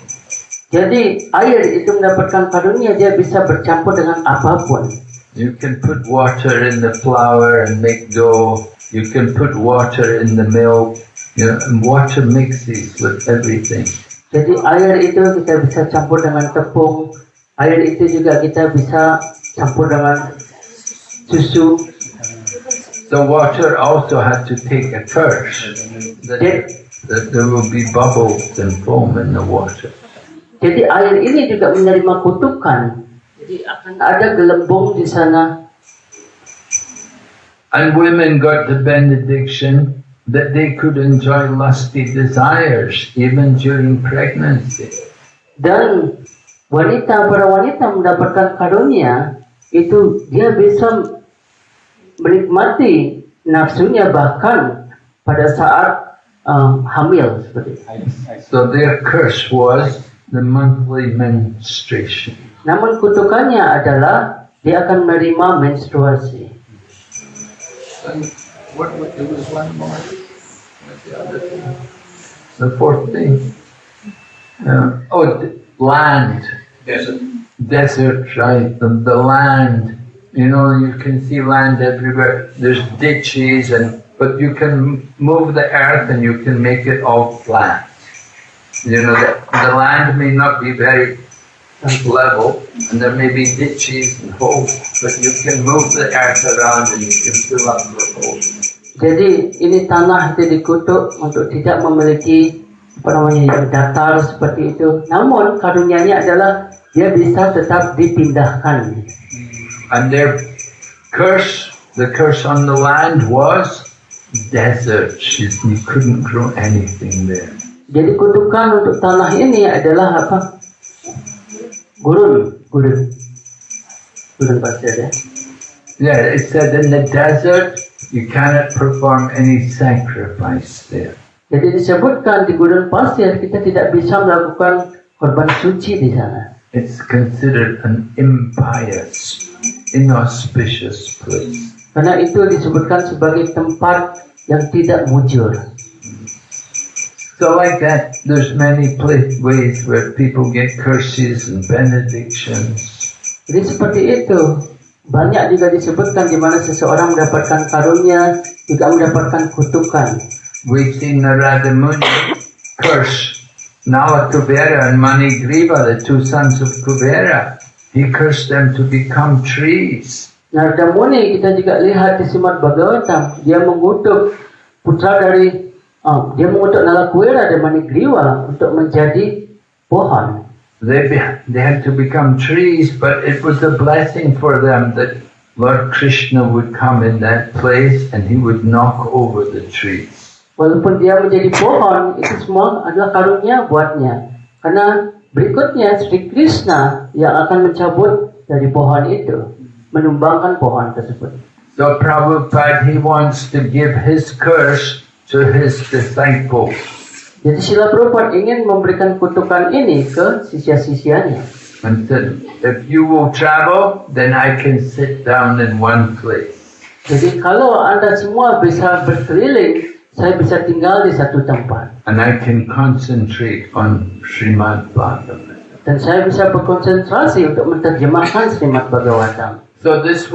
S2: Jadi air itu mendapatkan karunia, dia bisa bercampur dengan apapun.
S1: You can put water in the flour and make dough. You can put water in the milk. And water mixes with everything.
S2: Jadi air itu kita bisa campur dengan tepung. Air itu juga kita bisa campur dengan susu.
S1: The water also had to take a curse. That there will be bubbles and foam in the water.
S2: Jadi air ini juga menerima kutukan. Jadi akan ada gelembung di sana.
S1: And women got the benediction that they could enjoy lusty desires even during pregnancy.
S2: Dan para wanita mendapatkan karunia itu dia bisa menikmati nafsunya bahkan pada saat hamil seperti itu.
S1: So their curse was the monthly menstruation.
S2: Namun kutukannya adalah dia akan menerima menstruasi.
S1: There was one more. What's the other thing? The fourth thing. Land. Desert, right? The land. You know, you can see land everywhere. There's ditches, but you can move the earth and you can make it all flat. You know, the land may not be very level, and there may be ditches and holes, but you can move the earth around and you can fill up the holes.
S2: Jadi ini tanah itu dikutuk untuk tidak memiliki yang datar seperti itu. Namun karunianya adalah dia bisa tetap dipindahkan.
S1: And their curse, the curse on the land was desert. You couldn't grow anything there.
S2: Jadi kutukan untuk tanah ini adalah apa? Gurun pasir ya.
S1: Yeah, it said in the desert you cannot perform any sacrifice there.
S2: Jadi disebutkan di gurun pasir kita tidak bisa melakukan korban suci di sana.
S1: It's considered an impious, inauspicious place.
S2: Karena itu disebutkan sebagai tempat yang tidak mujur.
S1: So like that, there's many ways where people get curses and benedictions.
S2: Jadi seperti itu, Banyak juga disebutkan di mana seseorang mendapatkan karunia juga mendapatkan kutukan.
S1: We've seen Narada Muni curse Nala Kubera and Manigriva, the two sons of Kubera. He cursed them to become trees.
S2: Narada Muni kita juga lihat di Srimad Bhagavatam, dia mengutuk Nalakuera dan Manigriva untuk menjadi pohon.
S1: They had to become trees, but it was a blessing for them that Lord Krishna would come in that place and he would knock over the trees.
S2: Walaupun dia menjadi pohon, itu semua adalah karunia buatnya. Karena berikutnya Sri Krishna yang akan mencabut dari pohon itu, menumbangkan pohon tersebut.
S1: So Prabhupada, he wants to give his curse to his disciples.
S2: Jadi Srila Prabhupada ingin memberikan kutukan ini ke sisya-sisyanya.
S1: And said, if you will travel, then I can sit down in one place.
S2: Jadi kalau Anda semua bisa berkeliling, saya bisa tinggal di satu tempat.
S1: And I can concentrate on Srimad Bhagavatam.
S2: Dan saya bisa berkonsentrasi untuk menerjemahkan Srimad Bhagavatam.
S1: So this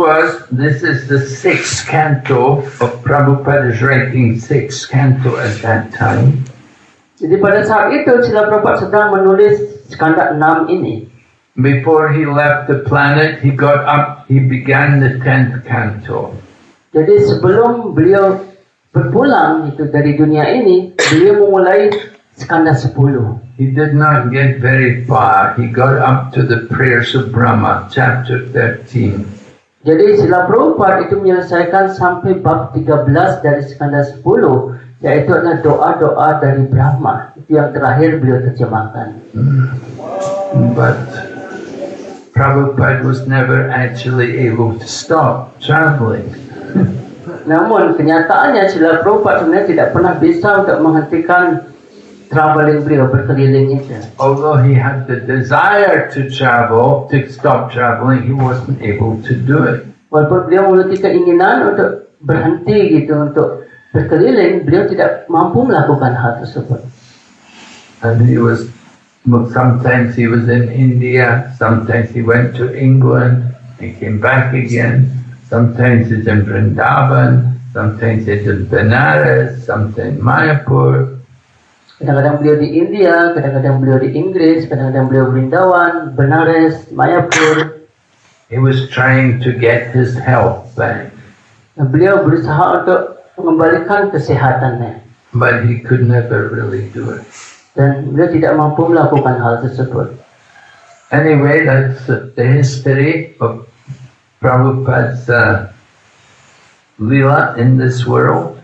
S1: is the sixth canto of Prabhupada's writing, sixth canto at that time.
S2: Jadi pada saat itu Srila Prabhupada sedang menulis skanda 6 ini.
S1: Before he left the planet, he got up, he began the 10th canto.
S2: Jadi sebelum beliau berpulang itu dari dunia ini, beliau memulai skanda 10.
S1: He did not get very far. He got up to the prayers of Brahma, chapter 13.
S2: Jadi Srila Prabhupada itu menyelesaikan sampai bab 13 dari skanda 10, yaitu adalah doa-doa dari Brahma. Itu yang terakhir beliau terjemahkan.
S1: But Prabhupada was never actually able to stop traveling.
S2: Namun kenyataannya Srila Prabhupada sebenarnya tidak pernah bisa untuk menghentikan traveling beliau, berkeliling itu.
S1: Although he had the desire to travel, to stop traveling, he wasn't able to do it.
S2: Walaupun beliau memiliki keinginan untuk berhenti gitu, untuk berkeliling, beliau tidak mampu melakukan hal tersebut.
S1: And sometimes he was in India, sometimes he went to England, he came back again, sometimes he's in Vrindavan, sometimes he's in Benares, sometimes Mayapur.
S2: Kadang-kadang beliau di India, kadang-kadang beliau di Inggris, kadang-kadang beliau Vrindavan, Benares, Mayapur.
S1: He was trying to get his health back.
S2: Beliau berusaha untuk mengembalikan kesehatannya.
S1: But he could never really do it.
S2: Dan beliau tidak mampu melakukan hal tersebut.
S1: Anyway, that's the history of Prabhupada's lila in this world.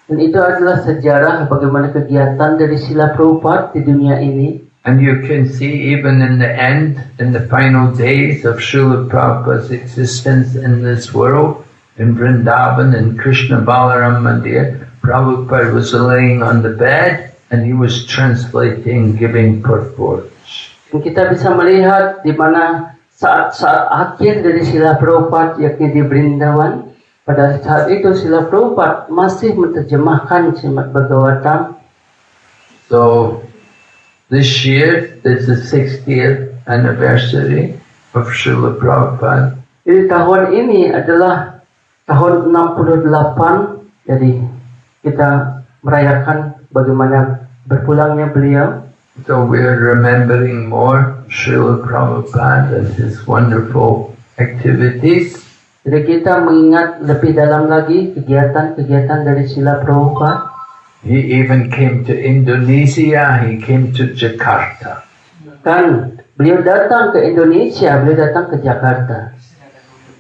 S2: Dan itu adalah sejarah bagaimana kegiatan dari Srila Prabhupada di dunia ini.
S1: And you can see even in the end, in the final days of Srila Prabhupada's existence in this world, in Vrindavan, in Krishna Balaram Mandir, Prabhupada was laying on the bed and he was translating, giving purports.
S2: Dan kita bisa melihat di mana saat-saat akhir dari Srila Prabhupada, yakni di Vrindavan, pada saat itu Srila Prabhupada masih menerjemahkan Srimad Bhagavatam.
S1: So this year is the 60th anniversary of Srila Prabhupada.
S2: Jadi tahun ini adalah tahun 68, jadi kita merayakan bagaimana berpulangnya beliau.
S1: So we're remembering more Srila Prabhupada and his wonderful activities.
S2: Jadi kita mengingat lebih dalam lagi kegiatan-kegiatan dari Srila Prabhupada.
S1: He even came to Indonesia, he came to Jakarta.
S2: Kan beliau datang ke Indonesia, beliau datang ke Jakarta.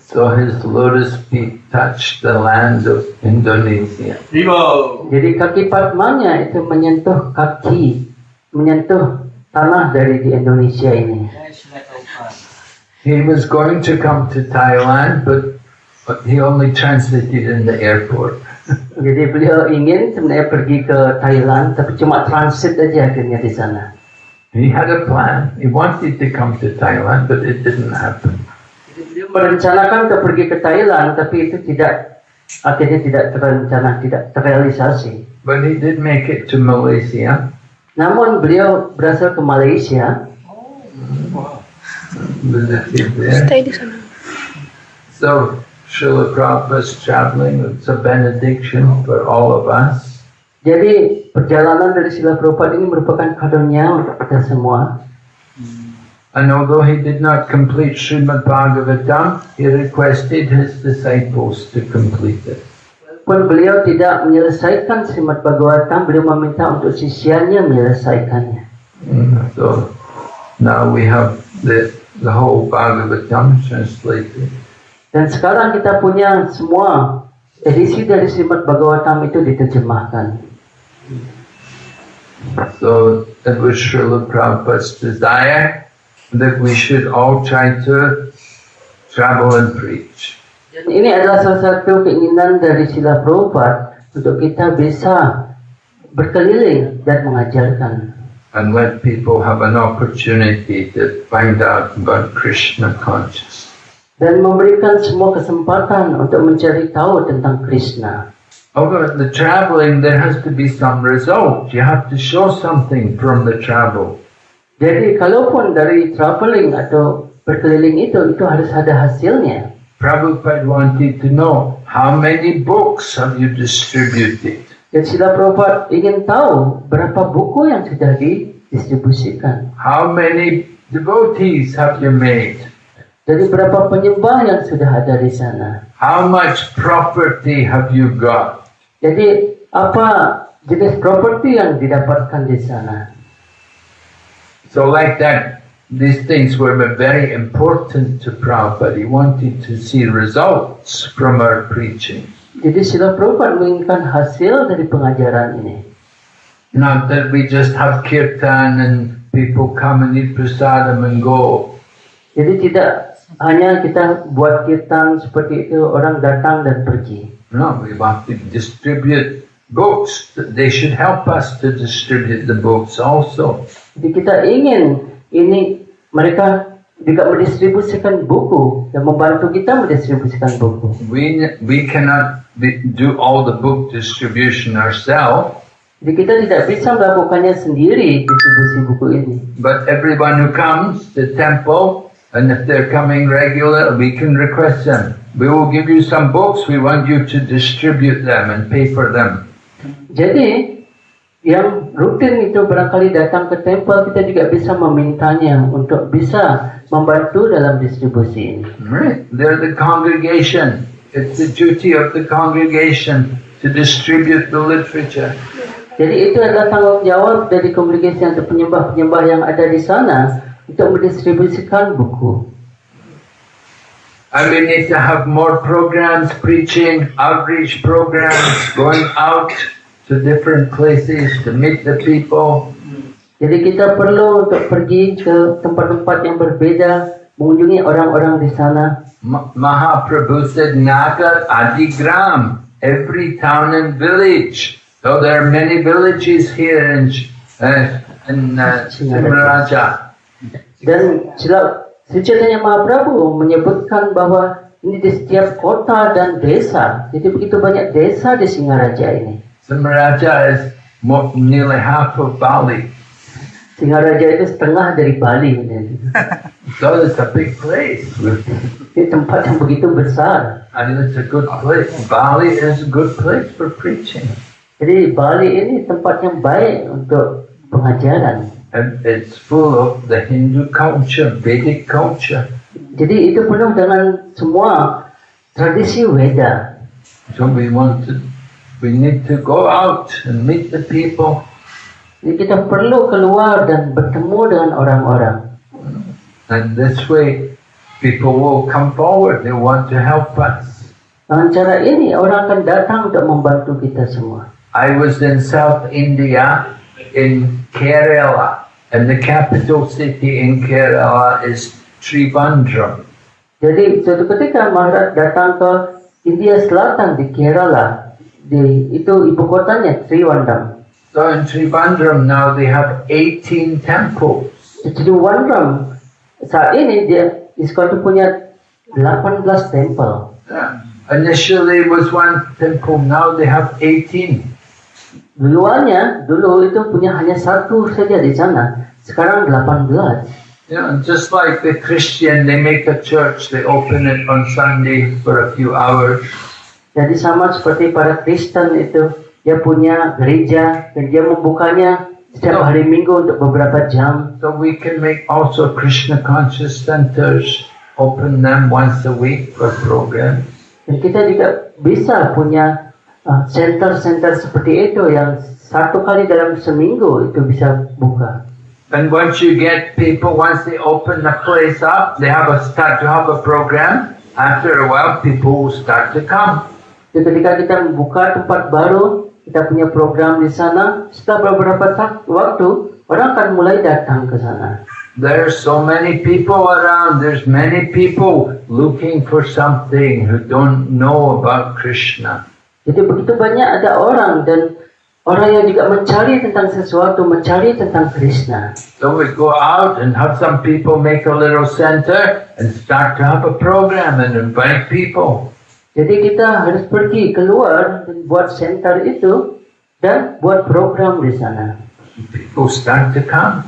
S1: So his lotus feet touched the land of Indonesia.
S2: Jadi kaki Padmanya itu menyentuh tanah dari di Indonesia ini.
S1: He was going to come to Thailand, but he only transited in the airport.
S2: Jadi beliau ingin sebenarnya pergi ke Thailand, tapi cuma transit aja akhirnya di sana.
S1: He had a plan. He wanted to come to Thailand, but it didn't happen.
S2: Jadi beliau merencanakan untuk pergi ke Thailand, tapi itu akhirnya tidak terencana, tidak terrealisasi.
S1: But he did make it to Malaysia.
S2: Namun beliau berasal ke Malaysia.
S1: Visited there.
S3: Stay di sana.
S1: So Srila Prabhupada's traveling, it's a benediction for all of us.
S2: Jadi perjalanan dari Srila Prabhupada ini merupakan karunia untuk kita semua.
S1: And although he did not complete Srimad Bhagavatam, he requested his disciples to complete it.
S2: Walaupun beliau tidak menyelesaikan Srimad Bhagavatam, beliau meminta untuk sisanya menyelesaikannya.
S1: So now we have the whole Bhagavatam translated.
S2: Dan sekarang kita punya semua edisi dari Srimad Bhagavatam itu diterjemahkan.
S1: So it was Srila Prabhupada's desire that we should all try to travel and preach.
S2: Dan ini adalah salah satu keinginan dari Srila Prabhupada untuk kita bisa berkeliling dan mengajarkan.
S1: And let people have an opportunity to find out about Krishna consciousness.
S2: Dan memberikan semua kesempatan untuk mencari tahu tentang Krishna.
S1: Over the traveling, there has to be some result. You have to show something from the travel.
S2: Jadi kalaupun dari traveling atau berkeliling itu harus ada hasilnya.
S1: Prabhupada wanted to know how many books have you distributed.
S2: Dan Srila Prabhupada ingin tahu berapa buku yang sudah didistribusikan.
S1: How many devotees have you made?
S2: Jadi berapa penyembah yang sudah ada di sana.
S1: How much property have you got?
S2: Jadi apa jenis properti yang didapatkan di sana.
S1: So like that, these things were very important to Prabhupada. He wanted to see results from our preaching.
S2: Jadi Srila Prabhupada menginginkan hasil dari pengajaran ini.
S1: Not that we just have kirtan and people come and eat prasadam and go.
S2: Jadi tidak hanya kita buat kirtan seperti itu, orang datang dan pergi.
S1: No, we want to distribute books. They should help us to distribute the books also.
S2: Jadi kita ingin ini mereka juga mendistribusikan buku dan membantu kita mendistribusikan buku.
S1: We cannot do all the book distribution ourselves.
S2: Jadi kita tidak bisa melakukannya sendiri distribusi buku ini.
S1: But everyone who comes to temple, and if they're coming regular, we can request them. We will give you some books. We want you to distribute them and pay for them.
S2: Jadi yang rutin itu barangkali datang ke temple, kita juga bisa memintanya untuk bisa membantu dalam distribusi ini.
S1: Right? They're the congregation. It's the duty of the congregation to distribute the literature.
S2: Jadi itu adalah tanggung jawab dari kongregasi atau penyembah-penyembah yang ada di sana untuk mendistribusikan buku.
S1: And we need to have more programs, preaching, outreach programs, going out to different places to meet the people.
S2: Jadi kita perlu untuk pergi ke tempat-tempat yang berbeda, mengunjungi orang-orang di sana.
S1: Mahaprabhu said, Nagar Adigram, every town and village. So there are many villages here in Simaraja.
S2: Dan Sri Chaitanya Mahaprabhu menyebutkan bahwa ini di setiap kota dan desa. Jadi begitu banyak desa di Singaraja ini.
S1: Simaraja is nearly half of Bali.
S2: Singaraja itu setengah dari Bali.
S1: So it's a big place.
S2: Ini tempat yang begitu besar.
S1: And it's a good place. Bali is a good place for preaching.
S2: Jadi Bali ini tempat yang baik untuk pengajaran.
S1: And it's full of the Hindu culture, Vedic culture.
S2: Jadi itu penuh dengan semua tradisi Weda.
S1: So we need to go out and meet the people.
S2: Jadi kita perlu keluar dan bertemu dengan orang-orang.
S1: And this way, people will come forward. They want to help us.
S2: Dengan cara ini orang akan datang untuk membantu kita semua.
S1: I was in South India, in Kerala, and the capital city in Kerala is Trivandrum.
S2: Jadi suatu ketika Maharaj datang ke India Selatan di Kerala, itu ibu kotanya Trivandrum.
S1: So in Trivandrum now they have 18 temples.
S2: Di Trivandrum saat ini dia itu punya 18 temple.
S1: Initially it was one temple, now they have 18.
S2: Dulu itu punya hanya satu saja di sana, sekarang 18.
S1: Just like the Christian, they make a church, they open it on Sunday for a few hours.
S2: Jadi sama seperti para Kristen itu, dia punya gereja dan dia membukanya setiap hari Minggu untuk beberapa jam.
S1: So we can make also Krishna conscious centers, open them once a week for programs.
S2: Dan kita juga bisa punya center-center seperti itu yang satu kali dalam seminggu itu bisa buka.
S1: And once you get people, once they open the place up, they start to have a program. After a while, people will start to come.
S2: Jadi ketika kita membuka tempat baru, kita punya program di sana, setelah beberapa waktu, orang akan mulai datang ke sana.
S1: There's so many people around. There's many people looking for something who don't know about Krishna.
S2: Jadi begitu banyak ada orang dan orang yang juga mencari tentang sesuatu, mencari tentang Krishna.
S1: So we go out and have some people make a little center and start to have a program and invite people.
S2: Jadi kita harus pergi keluar dan buat center itu dan buat program di sana.
S1: People start to come.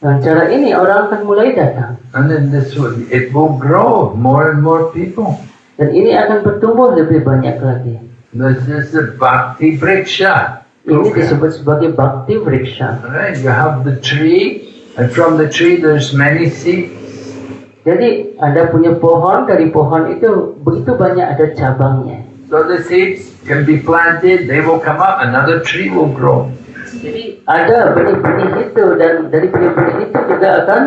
S2: Dengan cara ini orang akan mulai datang.
S1: And then it will grow, more and more people.
S2: Dan ini akan bertumbuh lebih banyak lagi.
S1: This is the Bhakti Vriksha.
S2: Ini disebut sebagai Bhakti Vriksha.
S1: Right, you have the tree, and from the tree there's many seeds.
S2: Jadi Anda punya pohon, dari pohon itu begitu banyak ada cabangnya.
S1: So the seeds can be planted, they will come up, another tree will grow.
S2: Jadi ada benih-benih itu dan dari benih-benih itu juga akan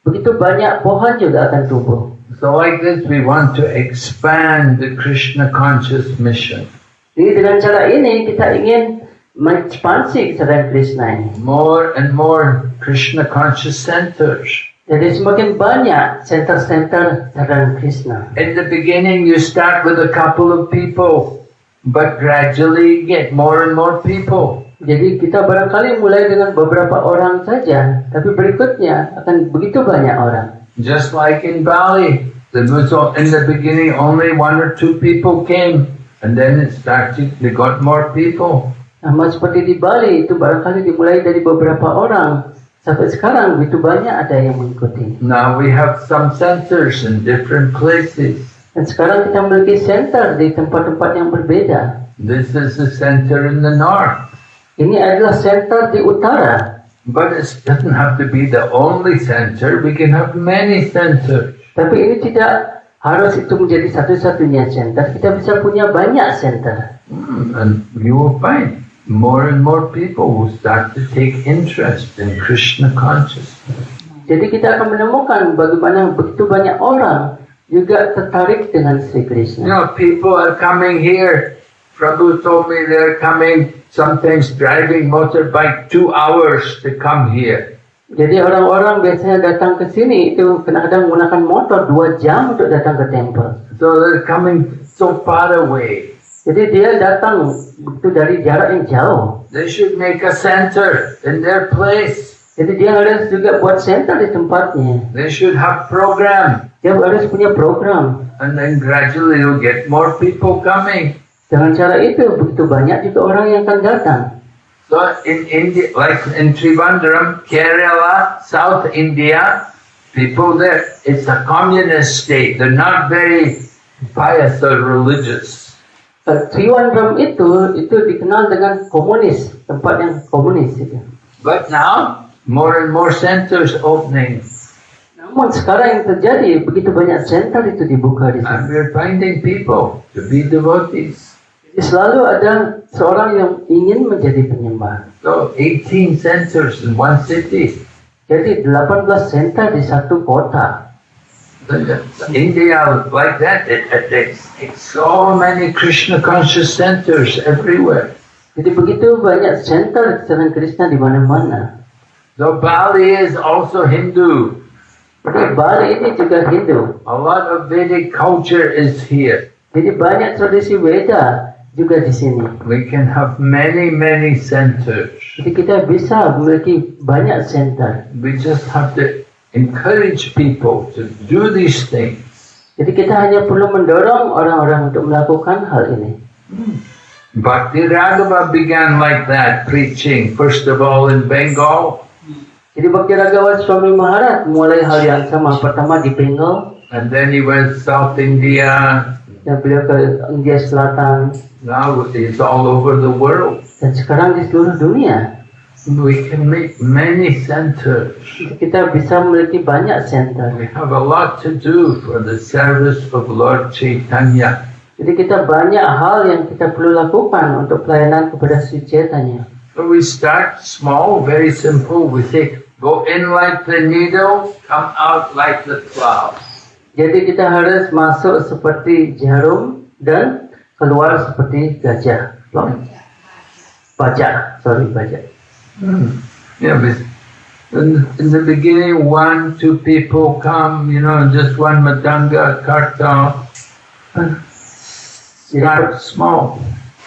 S2: begitu banyak pohon juga akan tumbuh.
S1: So like this we want to expand the Krishna conscious mission.
S2: Jadi dengan cara ini kita ingin mengekspansi kesadaran Krishna ini.
S1: More and more Krishna conscious centers.
S2: Jadi semakin banyak center-center kesadaran Krishna.
S1: In the beginning you start with a couple of people, but gradually get more and more people.
S2: Jadi kita barangkali mulai dengan beberapa orang saja, tapi berikutnya akan begitu banyak orang.
S1: Just like in Bali, in the beginning only 1 or 2 people came, and then it started, they got more people.
S2: Sama seperti di Bali, itu barangkali dimulai dari beberapa orang. Sampai sekarang begitu banyak ada yang mengikuti.
S1: Now we have some centers in different places.
S2: Dan sekarang kita memiliki center di tempat-tempat yang berbeda.
S1: This is the center in the north.
S2: Ini adalah center di utara.
S1: But it doesn't have to be the only center. We can have many centers.
S2: Tapi ini tidak harus itu menjadi satu-satunya center. Kita bisa punya banyak center.
S1: And you will find more and more people will start to take interest in Krishna consciousness.
S2: Jadi kita akan menemukan bagaimana begitu banyak orang juga tertarik dengan Sri Krishna.
S1: You know, people are coming here. Prabhu told me they're coming, sometimes driving motorbike 2 hours to come here.
S2: Jadi orang-orang biasanya datang ke sini itu kadang-kadang menggunakan motor 2 jam untuk datang ke temple.
S1: So they're coming so far away.
S2: Jadi dia datang itu dari jarak yang jauh.
S1: They should make a center in their place.
S2: Jadi dia harus juga buat center di tempatnya.
S1: They should have program.
S2: Dia harus punya program.
S1: And then gradually you'll get more people coming.
S2: Dengan cara itu begitu banyak juga orang yang akan datang.
S1: So in India, like in Trivandrum, Kerala, South India, people there, it's a communist state. They're not very pious or religious.
S2: Trivandrum itu dikenal dengan komunis, tempat yang komunis itu.
S1: But now, more and more centers opening.
S2: Namun sekarang yang terjadi begitu banyak center itu dibuka di sana.
S1: And we're finding people to be devotees.
S2: Selalu ada seorang yang ingin menjadi penyembah.
S1: So 18 centers in one city.
S2: Jadi 18 center di satu kota.
S1: India like that, it's so many Krishna conscious centers everywhere.
S2: Jadi begitu banyak center kesadaran Krishna di mana-mana.
S1: So Bali is also Hindu.
S2: Jadi Bali ini juga Hindu.
S1: A lot of Vedic culture is here.
S2: Jadi banyak tradisi Veda juga di sini.
S1: We can have many centers.
S2: Jadi kita bisa memiliki banyak center.
S1: We just have to encourage people to do these things.
S2: Jadi kita hanya perlu mendorong orang-orang untuk melakukan hal ini.
S1: Bhakti Raghava began like that, preaching first of all in Bengal.
S2: Jadi Bhakti-Ragawan Swami Maharaj mulai hal yang sama. Pertama di Bengal,
S1: and then he went South India.
S2: dan beliau ke India Selatan,
S1: Now it's all over the world.
S2: dan sekarang di seluruh dunia.
S1: We can make many centers.
S2: Kita bisa memiliki banyak center.
S1: We have a lot to do for the service of Lord Chaitanya.
S2: Jadi kita banyak hal yang kita perlu lakukan untuk pelayanan kepada Sri Chaitanya.
S1: So we start small, very simple. We say, go in like the needle, come out like the plow.
S2: Jadi kita harus masuk seperti jarum dan keluar seperti gajah. Bajak.
S1: Yeah, but in the beginning, 1-2 people come, just one madanga, kartal. Start small.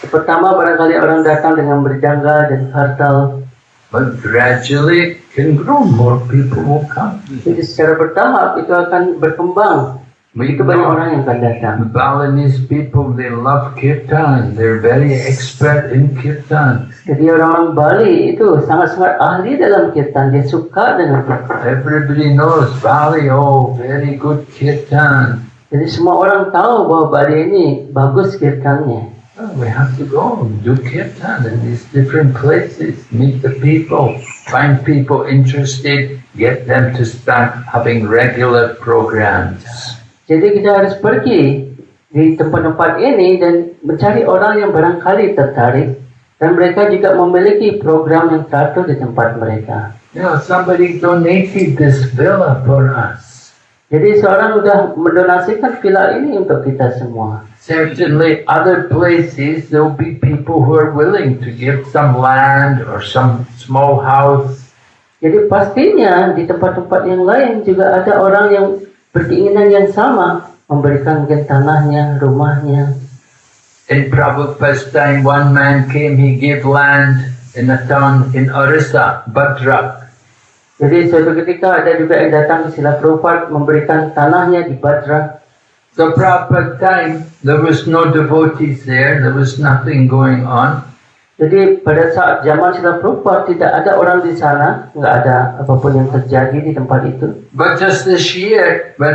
S2: Pertama barangkali orang datang dengan berdangga dan kartal.
S1: But gradually it can grow, more people will come.
S2: Jadi secara bertahap itu akan berkembang. Begitu banyak orang yang akan datang.
S1: The Balinese people, they love kirtan. They're very expert in kirtan.
S2: Jadi orang-orang Bali itu sangat-sangat ahli dalam kirtan. Dia suka dengan kirtan.
S1: Everybody knows Bali, very good kirtan.
S2: Jadi semua orang tahu bahwa Bali ini bagus kirtannya.
S1: We have to go and do kirtan in these different places, meet the people, find people interested, get them to start having regular programs.
S2: Jadi kita harus pergi di tempat-tempat ini dan mencari orang yang barangkali tertarik, dan mereka juga memiliki program yang teratur di tempat mereka.
S1: Somebody donated this villa for us.
S2: Jadi seorang sudah mendonasikan villa ini untuk kita semua.
S1: Certainly other places there will be people who are willing to give some land or some small house.
S2: Jadi pastinya di tempat-tempat yang lain juga ada orang yang berkeinginan yang sama, memberikan mungkin tanahnya, rumahnya.
S1: In Prabhupada's time, one man came, he gave land in a town in Orissa, Bhadrak.
S2: Jadi suatu ketika ada juga yang datang ke Srila Prabhupada memberikan tanahnya di Bhadrak.
S1: So Prabhupada time, there was no devotees there was nothing going on.
S2: Jadi pada saat zaman Srila Prabhupada tidak ada orang di sana, nggak ada apapun yang terjadi di tempat itu.
S1: But just this year, when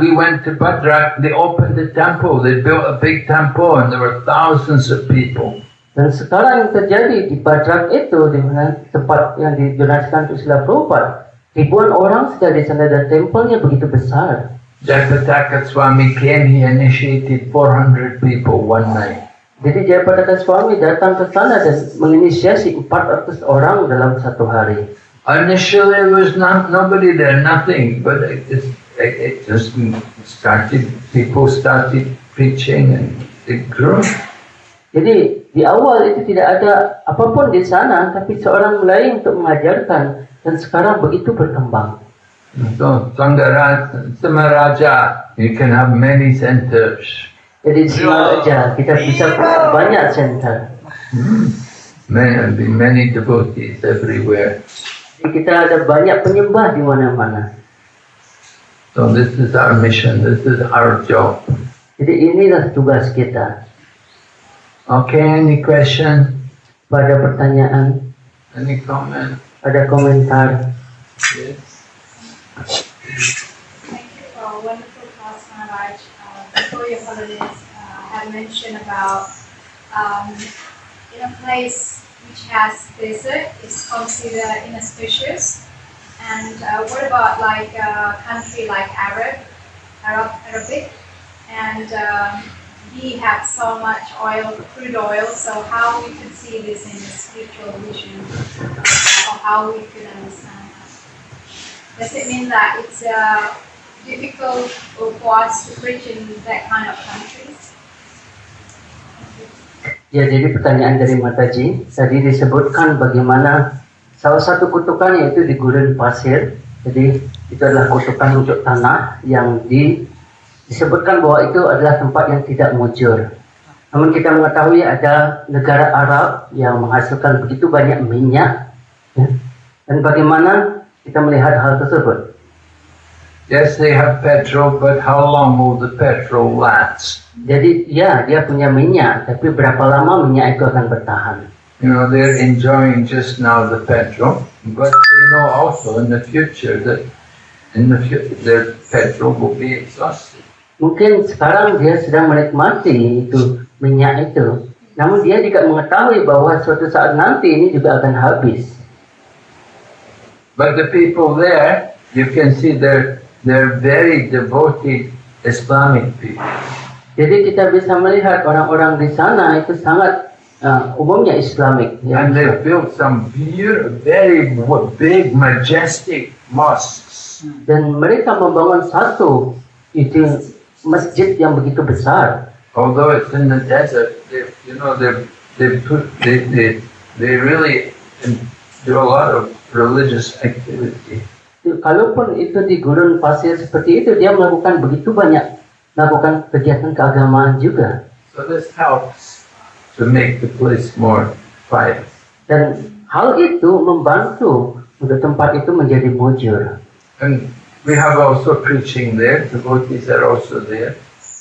S1: we went to Bhadrak, they opened the temple, they built a big temple and there were thousands of people.
S2: Dan sekarang yang terjadi di Bhadrak itu, di mana tempat yang didonasikan untuk Srila Prabhupada, ribuan orang sudah di sana dan tempelnya begitu besar.
S1: Jayapataka Swami came, he initiated 400 people one night.
S2: Jadi Jayapataka Swami datang ke sana dan menginisiasi 400 orang dalam satu hari.
S1: Initially there was nobody there, nothing, but it just started, people started preaching and it grew.
S2: Jadi di awal itu tidak ada apapun di sana, tapi seorang mulai untuk mengajarkan dan sekarang begitu berkembang.
S1: So Samaraja, you can have many centers.
S2: Jadi Samaraja kita bisa banyak center.
S1: Many devotees everywhere.
S2: Jadi kita ada banyak penyembah di mana-mana.
S1: So this is our mission, this is our job.
S2: Jadi inilah tugas kita.
S1: Okay, any question?
S2: Pada pertanyaan?
S1: Any comment?
S2: Ada komentar?
S1: Yes.
S3: Thank you for a wonderful class, Maharaj. Before your holidays, had mentioned about in a place which has desert is considered inauspicious. And what about like a country like Arabic, and we have so much oil, crude oil, so how we can see this in a spiritual vision, or how we could understand that? Does it mean that it's difficult for us to preach in that kind of countries?
S2: Ya, jadi pertanyaan dari Mataji, tadi disebutkan bagaimana salah satu kutukannya itu di gurun pasir. Jadi itu adalah kutukan untuk tanah yang disebutkan bahwa itu adalah tempat yang tidak mujur. Namun kita mengetahui ada negara Arab yang menghasilkan begitu banyak minyak, ya. Dan bagaimana kita melihat hal tersebut?
S1: Yes, they have petrol, but how long will the petrol last?
S2: Jadi ya, dia punya minyak, tapi berapa lama minyak itu akan bertahan?
S1: They're enjoying just now the petrol, but they know also in the future that their petrol will be exhausted.
S2: Mungkin sekarang dia sedang menikmati itu minyak itu, namun dia juga mengetahui bahwa suatu saat nanti ini juga akan habis.
S1: But the people there, you can see they're very devoted Islamic people.
S2: Jadi kita bisa melihat orang-orang di sana itu sangat umumnya Islamik.
S1: And they built some very big, majestic mosques.
S2: Dan mereka membangun satu itu masjid yang begitu besar.
S1: Although it's in the desert, they really do a lot of religious activity.
S2: Kalaupun itu di gurun pasir seperti itu, dia melakukan begitu banyak melakukan kegiatan keagamaan juga.
S1: So this helps to make the place more quiet.
S2: Dan hal itu membantu untuk tempat itu menjadi mujur.
S1: And we have also preaching there. Devotees are also there.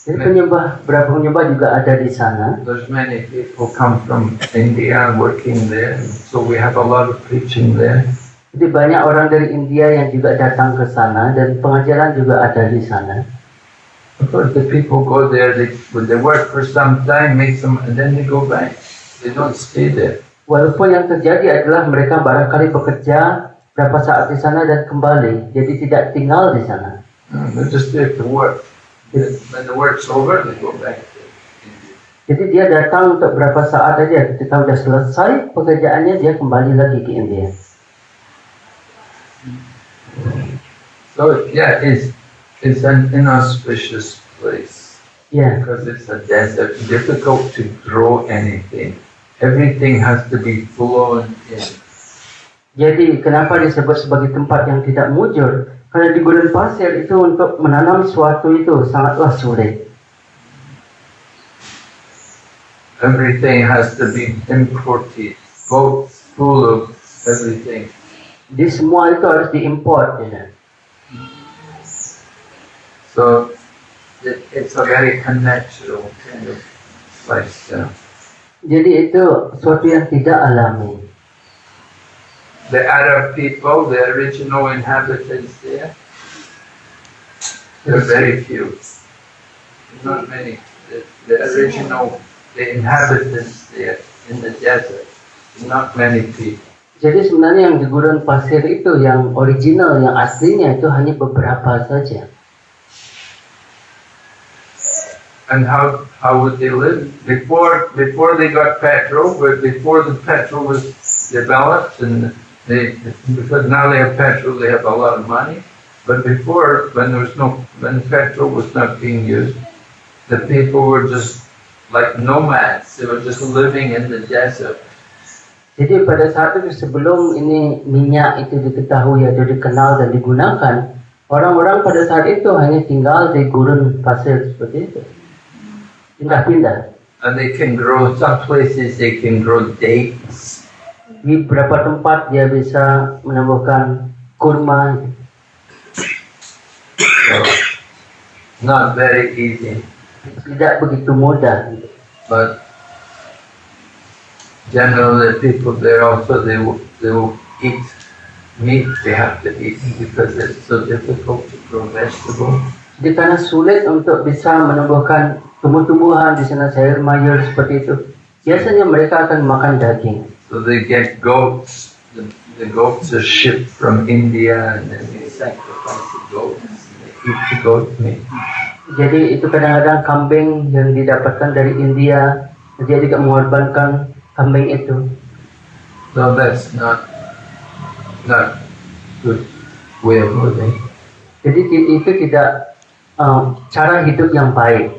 S2: Jadi beberapa penyembah juga ada di sana.
S1: There's many people come from India and working there, so we have a lot of preaching there.
S2: Jadi banyak orang dari India yang juga datang ke sana dan pengajaran juga ada di sana.
S1: Of course, the people go there. They work for some time, make some, and then they go back. They don't stay there.
S2: Walaupun yang terjadi adalah mereka barangkali bekerja berapa saat di sana dan kembali, jadi tidak tinggal di sana.
S1: They're just there to work. When the work's over, they go back to India.
S2: Jadi dia datang untuk berapa saat aja, ketika sudah selesai pekerjaannya dia kembali lagi ke India.
S1: So yeah, it's an inauspicious place.
S2: Ya,
S1: Because it's a desert, difficult to grow anything. Everything has to be flown in.
S2: jadi kenapa disebut sebagai tempat yang tidak mujur? Karena di gurun pasir itu untuk menanam sesuatu itu sangatlah sulit.
S1: Everything has to be imported, boats full of everything.
S2: Di semua itu harus diimport. Ya.
S1: So it's a very unnatural kind of lifestyle.
S2: Jadi itu sesuatu yang tidak alami.
S1: The Arab people, the original inhabitants there, they're very few. Not many. The inhabitants there in the desert, not many people.
S2: Jadi sebenarnya yang di gurun pasir itu, yang original, yang aslinya itu hanya beberapa saja.
S1: And how would they live? Before they got petrol, but before the petrol was developed, and because now they have petrol, they have a lot of money. But before, when the petrol was not being used, the people were just like nomads. They were just living in the desert.
S2: Jadi pada saat itu sebelum ini minyak itu diketahui atau dikenal dan digunakan, orang-orang pada saat itu hanya tinggal di gurun pasir seperti itu. Pindah-pindah.
S1: And they can grow, some places they can grow dates.
S2: Di beberapa tempat dia bisa menumbuhkan kurma.
S1: So, not very easy.
S2: Tidak begitu mudah.
S1: But generally, people there also they will eat meat. They have to eat because it's so difficult to grow vegetables.
S2: Jadi karena sulit untuk bisa menumbuhkan tumbuh-tumbuhan di sana sayur mayur seperti itu, biasanya mereka akan makan daging.
S1: So they get goats. The goats are shipped from India, and then they sacrifice the goats. And they eat the goat meat.
S2: Jadi itu kadang-kadang kambing yang didapatkan dari India, dia juga mengorbankan kambing itu.
S1: So that's not good way of living.
S2: Jadi itu tidak cara hidup yang baik.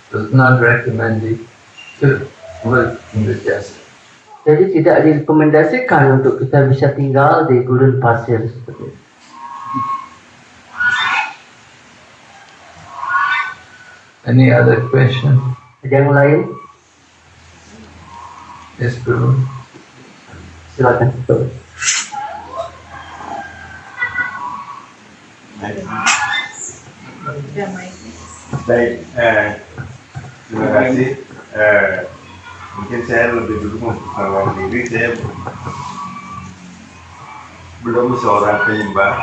S1: It's not recommended to live in the desert.
S2: Jadi tidak direkomendasikan untuk kita bisa tinggal di gurun pasir seperti itu.
S1: Any other question?
S2: Ada yang lain?
S1: Yes, Guru.
S2: Silakan.
S4: Baik, Terima kasih. Mungkin saya lebih dulu memperkenalkan diri. Saya belum seorang penyembah.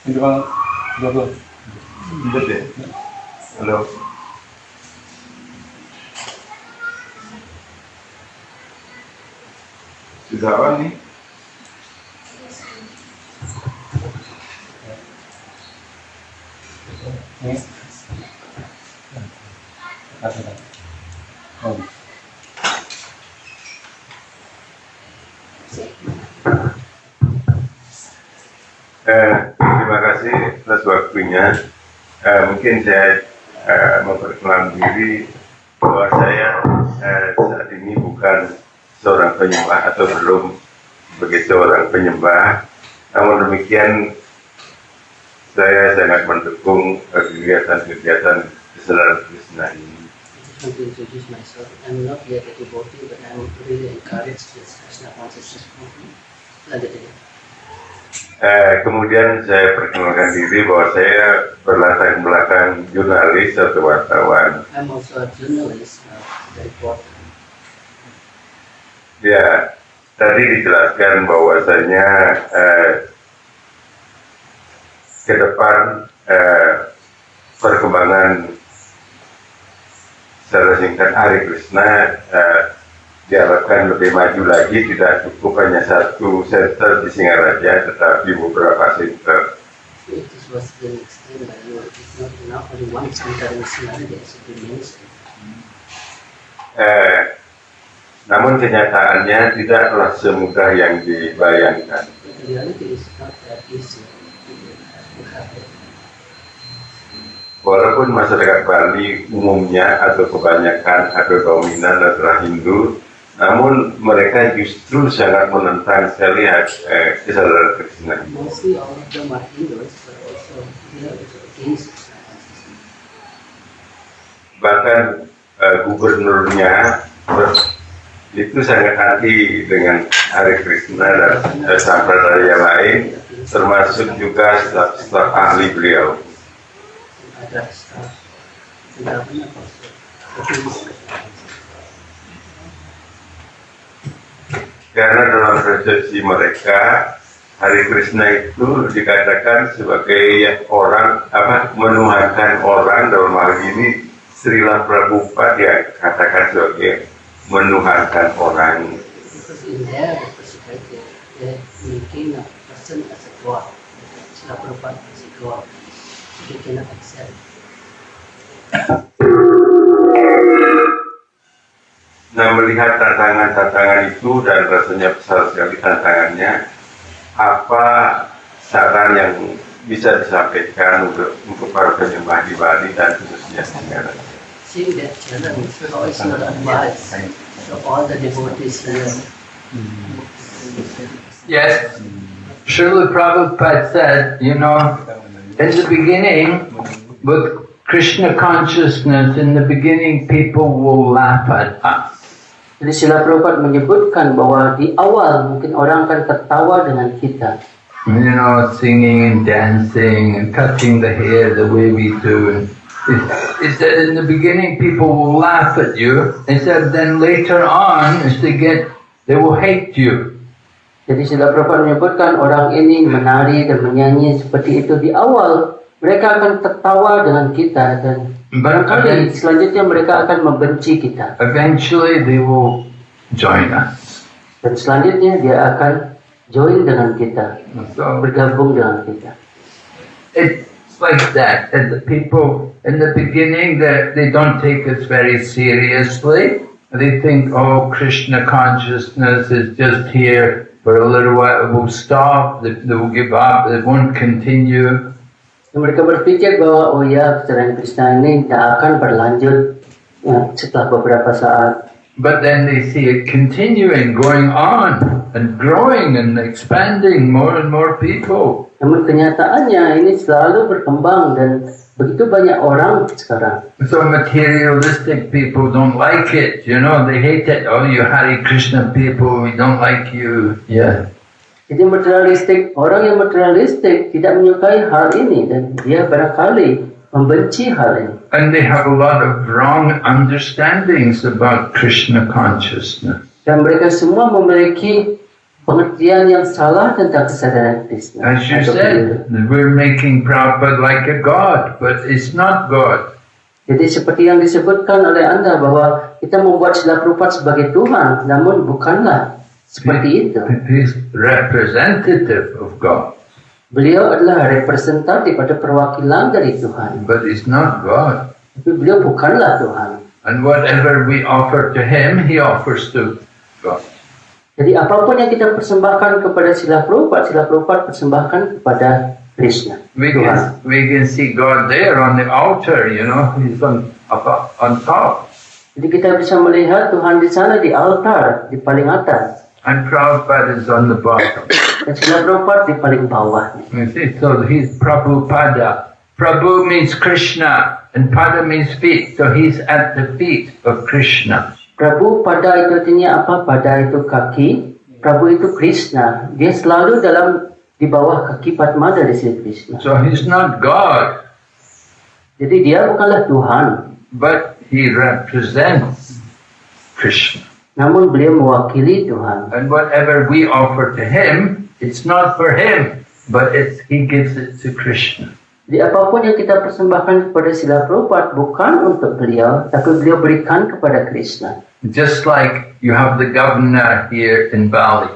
S5: Ini Bang, betul.
S4: Betul ya? Halo. Sudah on nih?
S5: Oh.
S4: Terima kasih atas waktunya. Mungkin saya memperkenalkan diri bahwa saya saat ini bukan seorang penyembah atau belum sebagai seorang penyembah. Namun demikian saya sangat mendukung kegiatan-kegiatan kesadaran Krishna ini.
S2: To introduce myself, I'm not yet a devotee, but I'm really encouraged this Krishna consciousness movement. Lanjut.
S4: Kemudian saya perkenalkan diri bahwa saya berlatar belakang jurnalis atau wartawan.
S2: I'm also a journalist, reporter.
S4: Ya, tadi dijelaskan bahwasanya ke depan perkembangan secara singkat Hare Krishna diharapkan lebih maju lagi, tidak cukup hanya satu center di Singaraja, tetapi beberapa center.
S2: If this was being explained by you, it's not enough only one center in Singapore, there should be many centers.
S4: Namun kenyataannya tidaklah semudah yang dibayangkan.
S2: But the reality is not that easy.
S4: Walaupun masyarakat Bali umumnya atau kebanyakan atau dominan adalah Hindu, namun mereka justru sangat menentang sekali kesadaran Krishna.
S2: Mostly all of them are Hindus, but also they are against Krishna.
S4: Bahkan gubernurnya itu sangat anti dengan Hare Krishna dan sampradaya lain, termasuk juga staf ahli beliau.
S2: Other stuff, the government also against Krishna.
S4: Karena dalam persepsi mereka, Hare Krishna itu dikatakan sebagai orang menuhankan orang. Dalam hal ini Srila Prabhupada dikatakan sebagai menuhankan orang.
S2: Because in their perspective, they maintain a person as a god, Srila Prabhupada as a god. They cannot accept.
S4: Nah, melihat tantangan-tantangan itu dan rasanya besar sekali tantangannya, apa saran yang bisa disampaikan untuk para penyembah di Bali dan khususnya Singaraja?
S2: Seeing that challenge, how is your advice to all the devotees here?
S1: Yes, Srila Prabhupada said, in the beginning, with Krishna consciousness, in the beginning people will laugh at us.
S2: Jadi Srila Prabhupada menyebutkan bahwa di awal mungkin orang akan tertawa dengan kita.
S1: Singing and dancing and cutting the hair the way we do. He said in the beginning people will laugh at you. He said then later on, as they will hate you.
S2: Jadi Srila Prabhupada menyebutkan orang ini menari dan menyanyi seperti itu di awal. Mereka akan tertawa dengan kita dan barangkali selanjutnya mereka akan membenci kita.
S1: Eventually they will join us.
S2: Dan selanjutnya dia akan join dengan kita,
S1: So
S2: bergabung dengan kita.
S1: it's like that. And the people in the beginning they don't take us very seriously. They think, oh, Krishna consciousness is just here for a little while. It will stop. They will give up. It won't continue.
S2: Mereka berpikir bahwa kesadaran Krishna ini tak akan berlanjut setelah beberapa saat.
S1: But then they see it continuing, going on, and growing and expanding, more and more people.
S2: Namun kenyataannya ini selalu berkembang dan begitu banyak orang sekarang.
S1: So materialistic people don't like it, they hate it. Oh, you Hare Krishna people, we don't like you. Yeah.
S2: Jadi orang yang materialistik tidak menyukai hal ini dan dia barangkali membenci hal ini.
S1: And they have a lot of wrong understandings about Krishna consciousness.
S2: Dan mereka semua memiliki pengertian yang salah tentang kesadaran Krishna.
S1: As you said, we're making Prabhupada like a god, but it's not God.
S2: Jadi seperti yang disebutkan oleh Anda bahwa kita membuat Srila Prabhupada sebagai Tuhan, namun bukanlah seperti itu.
S1: He's representative of God,
S2: Beliau adalah representatif atau perwakilan dari Tuhan,
S1: but he's not God.
S2: tapi beliau bukanlah Tuhan.
S1: And whatever we offer to him, he offers to God.
S2: Jadi apapun yang kita persembahkan kepada Srila Prabhupada persembahkan kepada Krishna, Tuhan.
S1: We can see God there on the altar, he's on top.
S2: Jadi kita bisa melihat Tuhan di sana di altar, di paling atas.
S1: And Prabhupada is on the bottom.
S2: Dan Srila Prabhupada di paling bawah.
S1: You see, so he's Prabhupada. Prabhu means Krishna, and Pada means feet. So he's at the feet of Krishna.
S2: Prabu pada itu artinya apa? Pada itu kaki. Prabu itu Krishna. Dia selalu di bawah kaki Padma dari Sri Krishna.
S1: So he's not God,
S2: Jadi dia bukanlah Tuhan,
S1: but he represents Krishna.
S2: namun beliau mewakili Tuhan.
S1: And whatever we offer to him, it's not for him, but he gives it to Krishna.
S2: Jadi apapun yang kita persembahkan kepada Srila Prabhupada bukan untuk beliau, tapi beliau berikan kepada Krishna.
S1: Just like you have the governor here in Bali.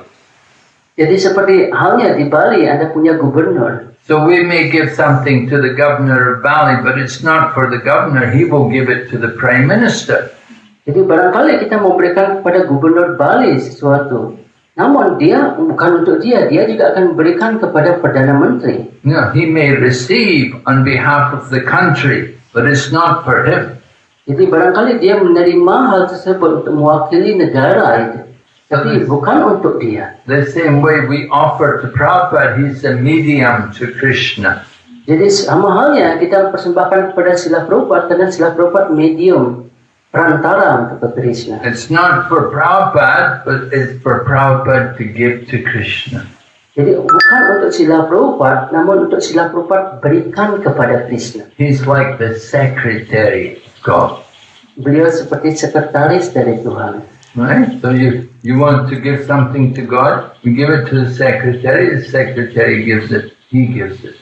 S2: Jadi seperti halnya di Bali Anda punya gubernur.
S1: So we may give something to the governor of Bali, but it's not for the governor. He will give it to the prime minister.
S2: Jadi barangkali kita memberikan kepada gubernur Bali sesuatu, namun dia bukan untuk dia juga akan berikan kepada Perdana Menteri.
S1: He may receive on behalf of the country, but it's not for him.
S2: Jadi barangkali dia menerima hal tersebut untuk mewakili negara itu, tapi bukan untuk dia.
S1: The same way we offer to Prabhupada, he's a medium to Krishna.
S2: Jadi sama halnya kita persembahkan kepada Srila Prabhupada karena Srila Prabhupada medium, perantara untuk Krishna.
S1: It's not for Prabhupada, but it's for Prabhupada to give to Krishna.
S2: Jadi bukan untuk Srila Prabhupada, namun untuk Srila Prabhupada berikan kepada Krishna.
S1: He's like the secretary of God.
S2: Beliau seperti sekretaris dari Tuhan.
S1: Right? So you want to give something to God, you give it to the secretary gives it, he gives it.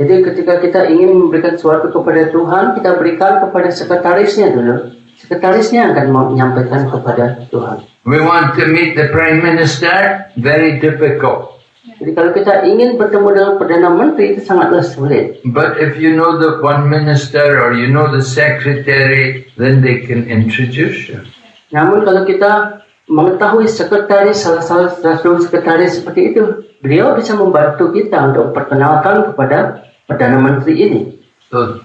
S2: Jadi ketika kita ingin memberikan sesuatu kepada Tuhan, kita berikan kepada sekretarisnya dulu. Sekretarisnya akan menyampaikan kepada Tuhan.
S1: We want to meet the prime minister, very difficult.
S2: Jadi kalau kita ingin bertemu dengan Perdana Menteri itu sangatlah sulit.
S1: But if you know the one minister or you know the secretary, then they can introduce you.
S2: Namun kalau kita mengetahui sekretaris, salah satu sekretaris seperti itu, beliau bisa membantu kita untuk memperkenalkan kepada Perdana Menteri ini.
S1: So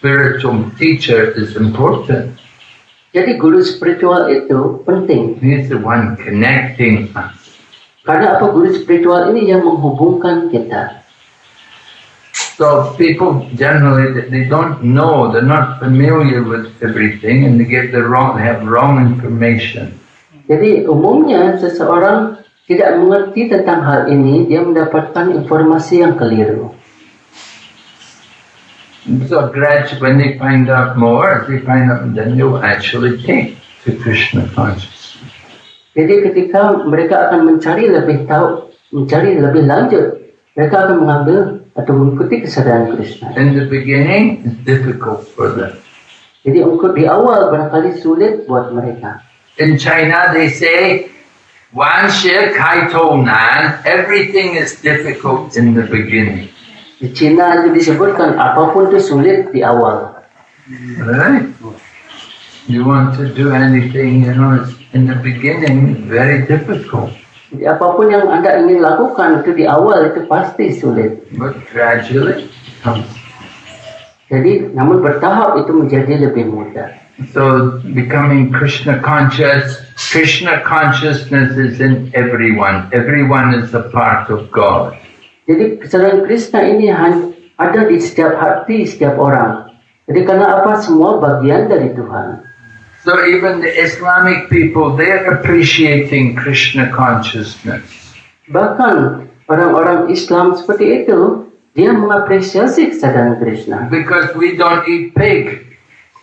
S1: spiritual teacher is important.
S2: Jadi guru spiritual itu penting.
S1: He's the one connecting us.
S2: Karena apa? Guru spiritual ini yang menghubungkan kita.
S1: So people generally, they don't know, they're not familiar with everything, and they have wrong information. Jadi
S2: umumnya seseorang tidak mengerti tentang hal ini, dia mendapatkan informasi yang keliru.
S1: So gradually, when they find out more, then they'll actually take to Krishna consciousness.
S2: Jadi ketika mereka akan mencari lebih lanjut, mereka akan mengambil atau mengikuti kesadaran Krishna.
S1: In the beginning, it's difficult for them.
S2: Jadi untuk di awal barangkali sulit buat mereka.
S1: In China, they say, "Wan Shi Kai Tou Nan." Everything is difficult in the beginning.
S2: Di Cina itu disebutkan apapun itu sulit di awal.
S1: Right? You want to do anything, it's in the beginning very difficult.
S2: Jadi apapun yang Anda ingin lakukan itu di awal itu pasti sulit.
S1: But gradually it comes.
S2: Jadi namun bertahap itu menjadi lebih mudah.
S1: So becoming Krishna consciousness is in everyone. Everyone is a part of God.
S2: Jadi kesadaran Krishna ini ada di setiap hati setiap orang. Jadi karena apa? Semua bagian dari Tuhan.
S1: So even the Islamic people, they're appreciating Krishna consciousness.
S2: Bahkan orang-orang Islam seperti itu, dia mengapresiasi kesadaran Krishna.
S1: because we don't eat pig.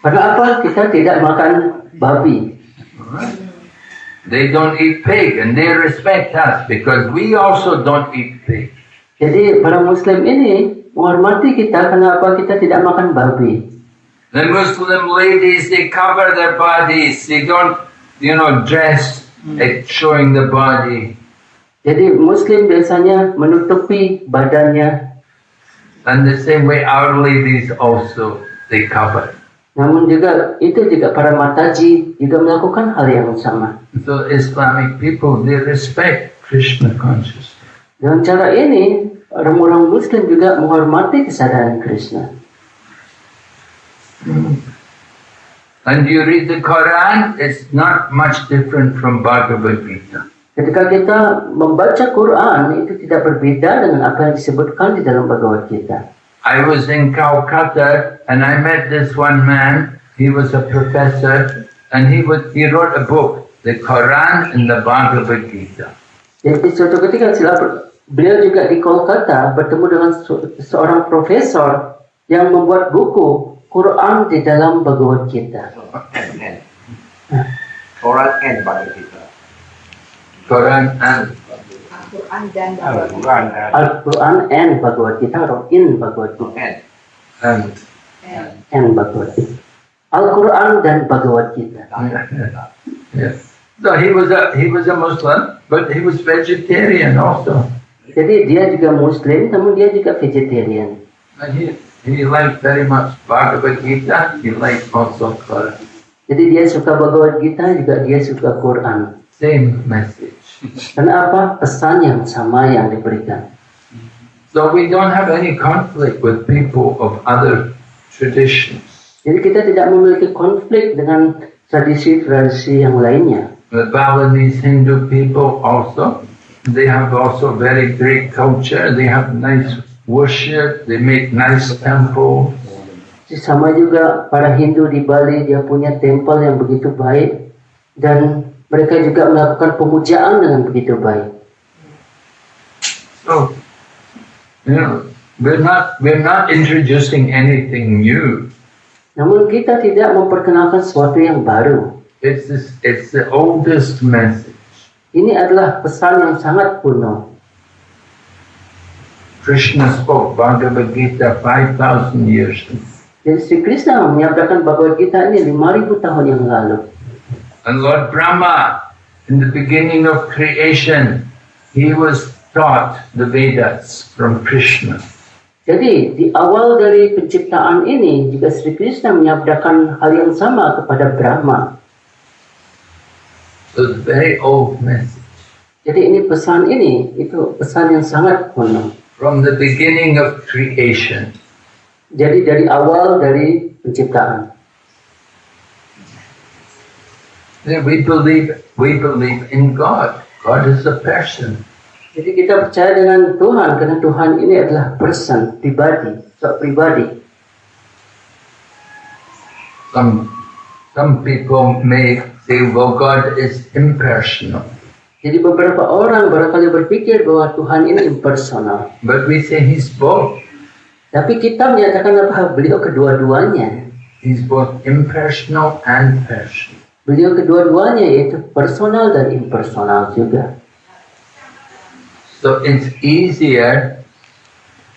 S2: Karena apa? Kita tidak makan babi.
S1: They don't eat pig and they respect us because we also don't eat pig.
S2: Jadi para Muslim ini menghormati kita karena apa? Kita tidak makan babi.
S1: The Muslim ladies, they cover their bodies. They don't, dress showing the body.
S2: Jadi Muslim biasanya menutupi badannya.
S1: And the same way our ladies also, they cover.
S2: Namun juga para mataji juga melakukan hal yang sama.
S1: So Islamic people, they respect Krishna consciousness.
S2: Dengan cara ini, orang-orang Muslim juga menghormati kesadaran Krishna.
S1: And you read the Quran, it's not much different from Bhagavad Gita.
S2: Ketika kita membaca Quran, itu tidak berbeda dengan apa yang disebutkan di dalam Bhagavad Gita.
S1: I was in Calcutta and I met this one man. He was a professor and he wrote a book, the Quran and the Bhagavad Gita.
S2: Jadi suatu ketika beliau juga di Kolkata bertemu dengan seorang profesor yang membuat buku Quran di dalam Bhagavad Gita.
S6: Quran and Bhagavad Gita.
S1: Quran and
S3: Al-Quran dan
S2: Al-Quran and Bhagavad Gita atau in Bhagavad Gita. And Bhagavad Gita. Al-Quran dan Bhagavad Gita.
S1: Yes. So he was a Muslim, but he was vegetarian also.
S2: Jadi dia juga Muslim, namun dia juga vegetarian.
S1: And he liked very much Bhagavad Gita. He liked also Quran.
S2: Jadi dia suka Bhagavad Gita, juga dia suka Quran.
S1: Same message.
S2: Karena apa? Pesan yang sama yang diberikan.
S1: So we don't have any conflict with people of other traditions.
S2: Jadi kita tidak memiliki konflik dengan tradisi-tradisi yang lainnya.
S1: The Balinese Hindu people also, they have also very great culture. They have nice worship. They make nice temples.
S2: Sama juga para Hindu di Bali, dia punya tempel yang begitu baik dan mereka juga melakukan pemujaan dengan begitu baik.
S1: So, we're not introducing anything new.
S2: Namun kita tidak memperkenalkan sesuatu yang baru.
S1: It's the oldest message.
S2: Ini adalah pesan yang sangat kuno.
S1: Krishna spoke Bhagavad Gita 5,000 years ago.
S2: Jadi Sri Krishna menyampaikan Bhagavad Gita ini 5,000 tahun yang lalu.
S1: And Lord Brahma, in the beginning of creation, he was taught the Vedas from Krishna.
S2: Jadi di awal dari penciptaan ini juga Sri Krishna menyampaikan hal yang sama kepada Brahma.
S1: So it's a very old message.
S2: Jadi ini pesan ini itu pesan yang sangat kuno.
S1: From the beginning of creation.
S2: Jadi dari awal dari penciptaan.
S1: We believe in God. God is a person.
S2: Jadi kita percaya dengan Tuhan karena Tuhan ini adalah person, pribadi, pribadi.
S1: Some people may say, well, God is impersonal.
S2: Jadi beberapa orang barangkali berpikir bahwa Tuhan ini impersonal.
S1: But we say He's both.
S2: Tapi kita menyatakan apa? Beliau kedua-duanya.
S1: He's both impersonal and personal.
S2: Beliau kedua-duanya yaitu personal dan impersonal juga.
S1: So it's easier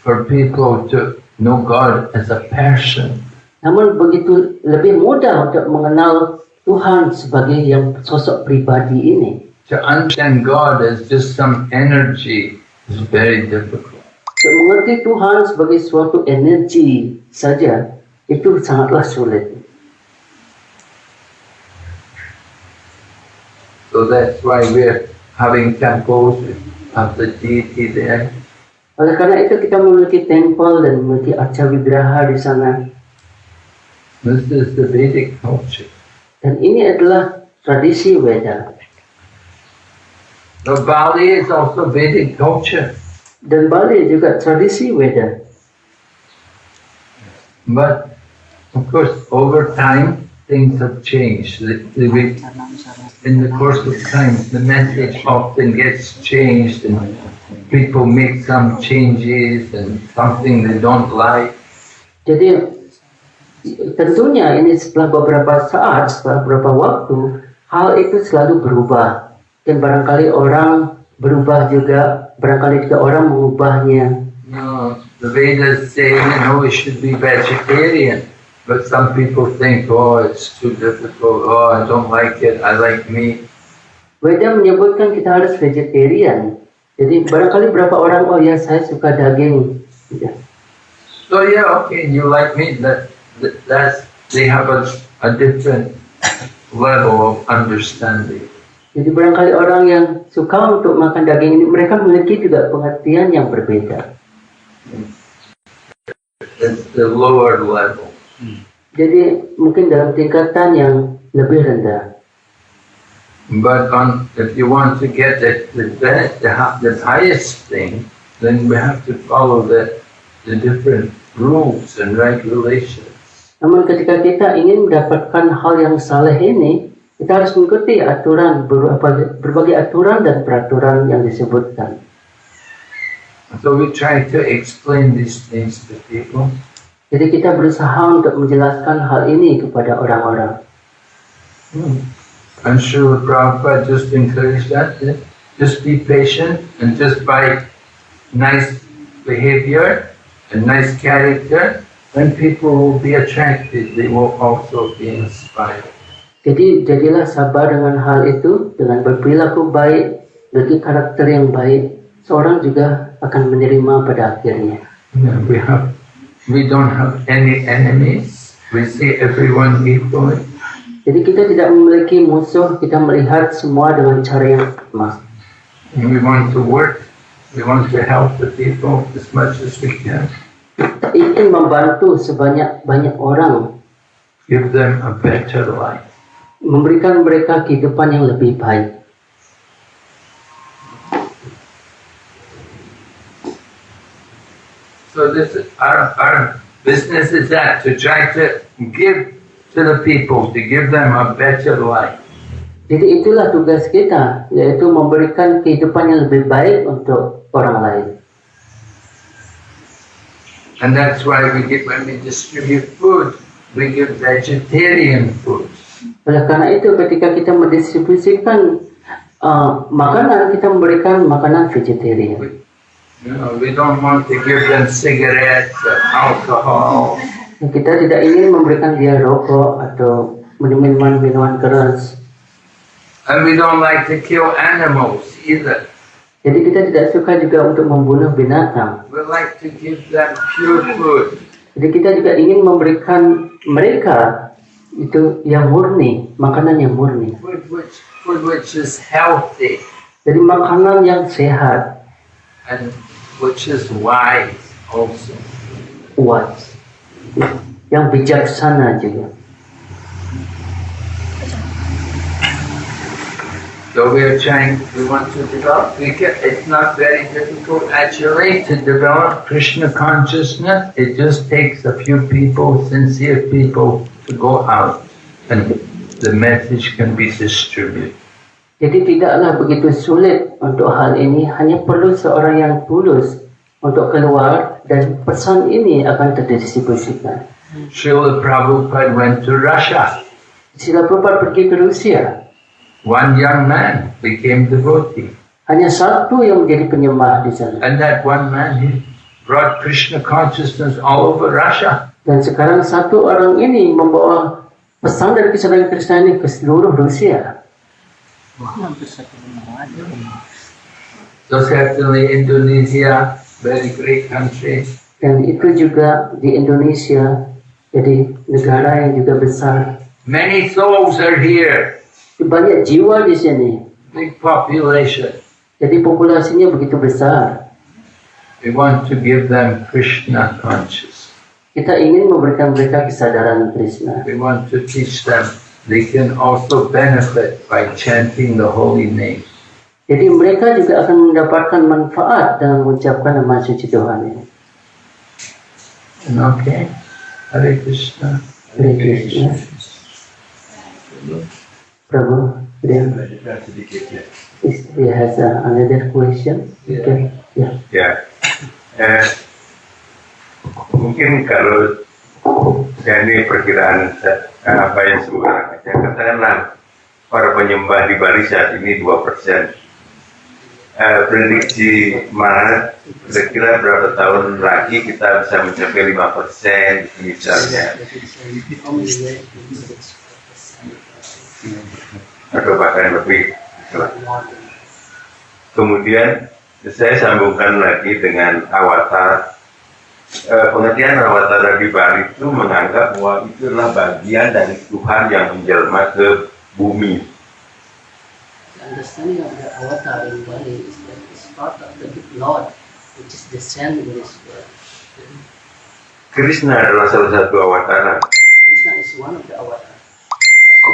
S1: for people to know God as a person.
S2: Namun begitu lebih mudah untuk mengenal Tuhan sebagai yang sosok pribadi ini.
S1: To understand God as just some energy is very difficult.
S2: Untuk mengerti Tuhan sebagai suatu energi saja itu sangatlah sulit.
S1: So that's why we're having temples of the deity there.
S2: Oleh karena itu kita memiliki tempel dan memiliki arca wigraha di sana.
S1: This is the Vedic culture.
S2: Dan ini adalah tradisi Weda.
S1: The Bali is also Vedic culture.
S2: Dan Bali juga tradisi Weda.
S1: But of course, over time, things have changed. In the course of time, the message often gets changed and people make some changes and something they don't like.
S2: Jadi tentunya ini setelah beberapa saat, setelah beberapa waktu, hal itu selalu berubah. Dan barangkali orang berubah juga, barangkali juga orang mengubahnya.
S1: No, the Vedas say, we should be vegetarian. But some people think, it's too difficult. I don't like it. I like meat.
S2: Veda menyebutkan kita harus vegetarian. Jadi barangkali berapa orang, saya suka daging.
S1: So okay, you like meat. That's they have a different level of understanding.
S2: Jadi barangkali orang yang suka untuk makan daging ini, mereka memiliki juga pengertian yang berbeda.
S1: It's the lower level.
S2: Jadi mungkin dalam tingkatan yang lebih rendah.
S1: But if you want to get the highest thing, then we have to follow the different rules and regulations.
S2: Namun ketika kita ingin mendapatkan hal yang saleh ini, kita harus mengikuti aturan, berbagai aturan dan peraturan yang disebutkan.
S1: So we try to explain these things to people.
S2: Jadi kita berusaha untuk menjelaskan hal ini kepada orang-orang.
S1: I'm sure Prabhupada just encouraged that. Just be patient and just by nice behavior and nice character, then people will be attracted. They will also be inspired.
S2: Jadi jadilah sabar dengan hal itu, dengan berperilaku baik, bagi karakter yang baik, seorang juga akan menerima pada akhirnya.
S1: We don't have any enemies. We see everyone equally.
S2: Jadi kita tidak memiliki musuh, kita melihat semua dengan cara yang sama.
S1: And we want to work. We want to help the people as much as we can.
S2: Kita ingin membantu sebanyak-banyak orang,
S1: Give them a better life.
S2: memberikan mereka kehidupan yang lebih baik.
S1: So this is our business is that to try to give to the people, to give them a better life.
S2: Jadi itulah tugas kita, yaitu memberikan kehidupan yang lebih baik untuk orang lain.
S1: And that's why when we distribute food, we give vegetarian food.
S2: Oleh karena itu ketika kita mendistribusikan makanan, kita memberikan makanan vegetarian.
S1: We don't want to give them cigarettes or alcohol.
S2: Kita tidak ingin memberikan dia rokok atau minuman keras.
S1: And we don't like to kill animals either.
S2: Jadi kita tidak suka juga untuk membunuh binatang.
S1: We like to give them pure food.
S2: Jadi kita juga ingin memberikan mereka itu yang murni, makanan yang murni.
S1: Food which is healthy.
S2: Jadi makanan yang sehat.
S1: And which is wise also.
S2: Wise. Yang bijaksana juga.
S1: So we want to develop. It's not very difficult actually to develop Krishna consciousness. It just takes a few people, sincere people, to go out and the message can be distributed.
S2: Jadi tidaklah begitu sulit untuk hal ini, hanya perlu seorang yang tulus untuk keluar dan pesan ini akan terdistribusikan.
S1: Srila Prabhupada went to Russia.
S2: Srila Prabhupada pergi ke Rusia.
S1: One young man became devotee.
S2: Hanya satu yang menjadi penyembah di sana.
S1: And that one man, he brought Krishna consciousness all over Russia.
S2: Dan sekarang satu orang ini membawa pesan dari kesadaran Krishna ini ke seluruh Rusia.
S1: So certainly Indonesia, very great country.
S2: Dan itu juga di Indonesia, jadi negara yang juga besar.
S1: Many souls are here.
S2: Banyak jiwa di sini.
S1: Big population.
S2: Jadi populasinya begitu besar.
S1: We want to give them Krishna consciousness.
S2: Kita ingin memberikan mereka kesadaran Krishna.
S1: We want to teach them they can also benefit by chanting the holy name.
S2: Jadi mereka juga akan mendapatkan manfaat dalam mengucapkan nama suci Tuhan ini.
S1: Okay. Hare Krishna.
S2: Hare Krishna. Prabhu, then
S4: sedikit ya.
S2: he has another question. Okay. Yeah.
S4: Ya, mungkin kalau ini perkiraan apa yang sebenarnya, katakanlah para penyembah di Bali saat ini 2%. Prediksi Maret, kira-kira berapa tahun lagi kita bisa mencapai 5% misalnya, atau bahkan lebih. Kemudian saya sambungkan lagi dengan avatar. Pengertian avatar di Bali itu menganggap bahwa itu adalah bagian dari Tuhan yang menjelma ke bumi.
S2: The understanding of the avatar in Bali is that it's part of the big Lord, which is descend in this world.
S4: Krishna adalah salah satu avatar.
S2: Krishna is one of the avatars.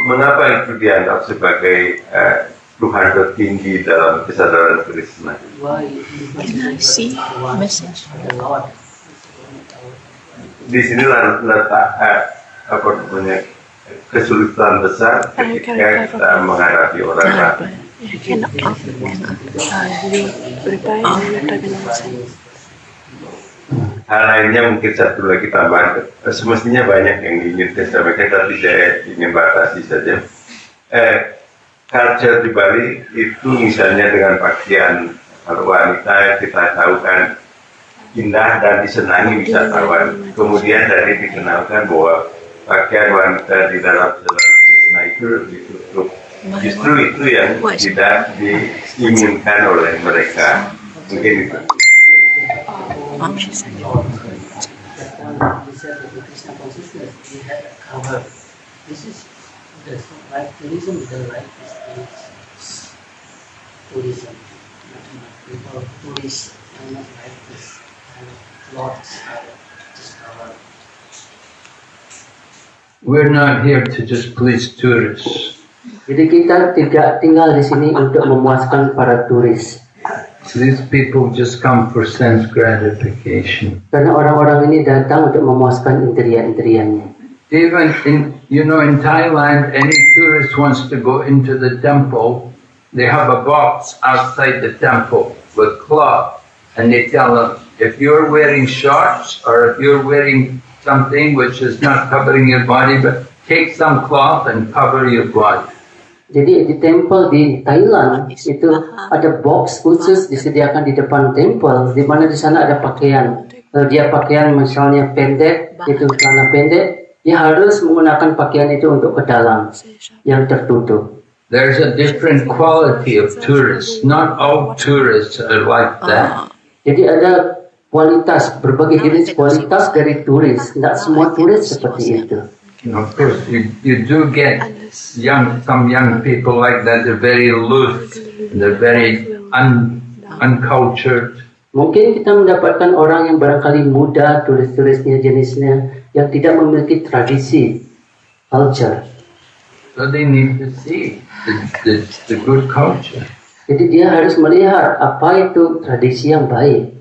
S4: Mengapa itu dianggap sebagai Tuhan tertinggi dalam kesadaran Krishna?
S2: Why?
S7: Can I see message?
S2: The Lord.
S4: Di sinilah letak apa namanya kesulitan besar ketika kita menghadapi orang lain. Hal lainnya mungkin satu lagi tambahan, semestinya banyak yang ingin saya sampaikan, tapi saya ingin batasi saja. Culture di Bali itu misalnya dengan pakaian wanita kita tahu kan indah dan disenangi wisatawan. Kemudian dari dikenalkan bahwa pakaian wanita di dalam selana itu ditutup. Justru itu yang tidak diinginkan oleh mereka. Mungkin itu.
S2: He said that the Krishna consciousness, he had a cover. This is the right tourism, the right is tourism. People, tourists are not like this kind of clothes just cover.
S1: We're not here to just please tourists.
S2: Jadi kita tidak tinggal di sini untuk memuaskan para turis.
S1: These people just come for sense gratification.
S2: Karena orang-orang ini datang untuk memuaskan indria-indrianya.
S1: Even in Thailand, any tourist wants to go into the temple, they have a box outside the temple with cloth, and they tell them, if you're wearing shorts or if you're wearing something which is not covering your body, but take some cloth and cover your body.
S2: Jadi di temple di Thailand itu ada box khusus disediakan di depan temple, di mana di sana ada pakaian. Kalau dia pakaian misalnya pendek, itu celana pendek, dia harus menggunakan pakaian itu untuk ke dalam yang tertutup.
S1: There's a different quality of tourists. Not all tourists are like that.
S2: Jadi ada kualitas, berbagai jenis kualitas dari turis. Tidak semua turis seperti itu.
S1: Of course, you do get some young people like that. They're very loose. They're very uncultured.
S2: Mungkin kita mendapatkan orang yang barangkali muda, turis-turisnya jenisnya, yang tidak memiliki tradisi, culture.
S1: So they need to see the good culture.
S2: Jadi dia harus melihat apa itu tradisi yang baik.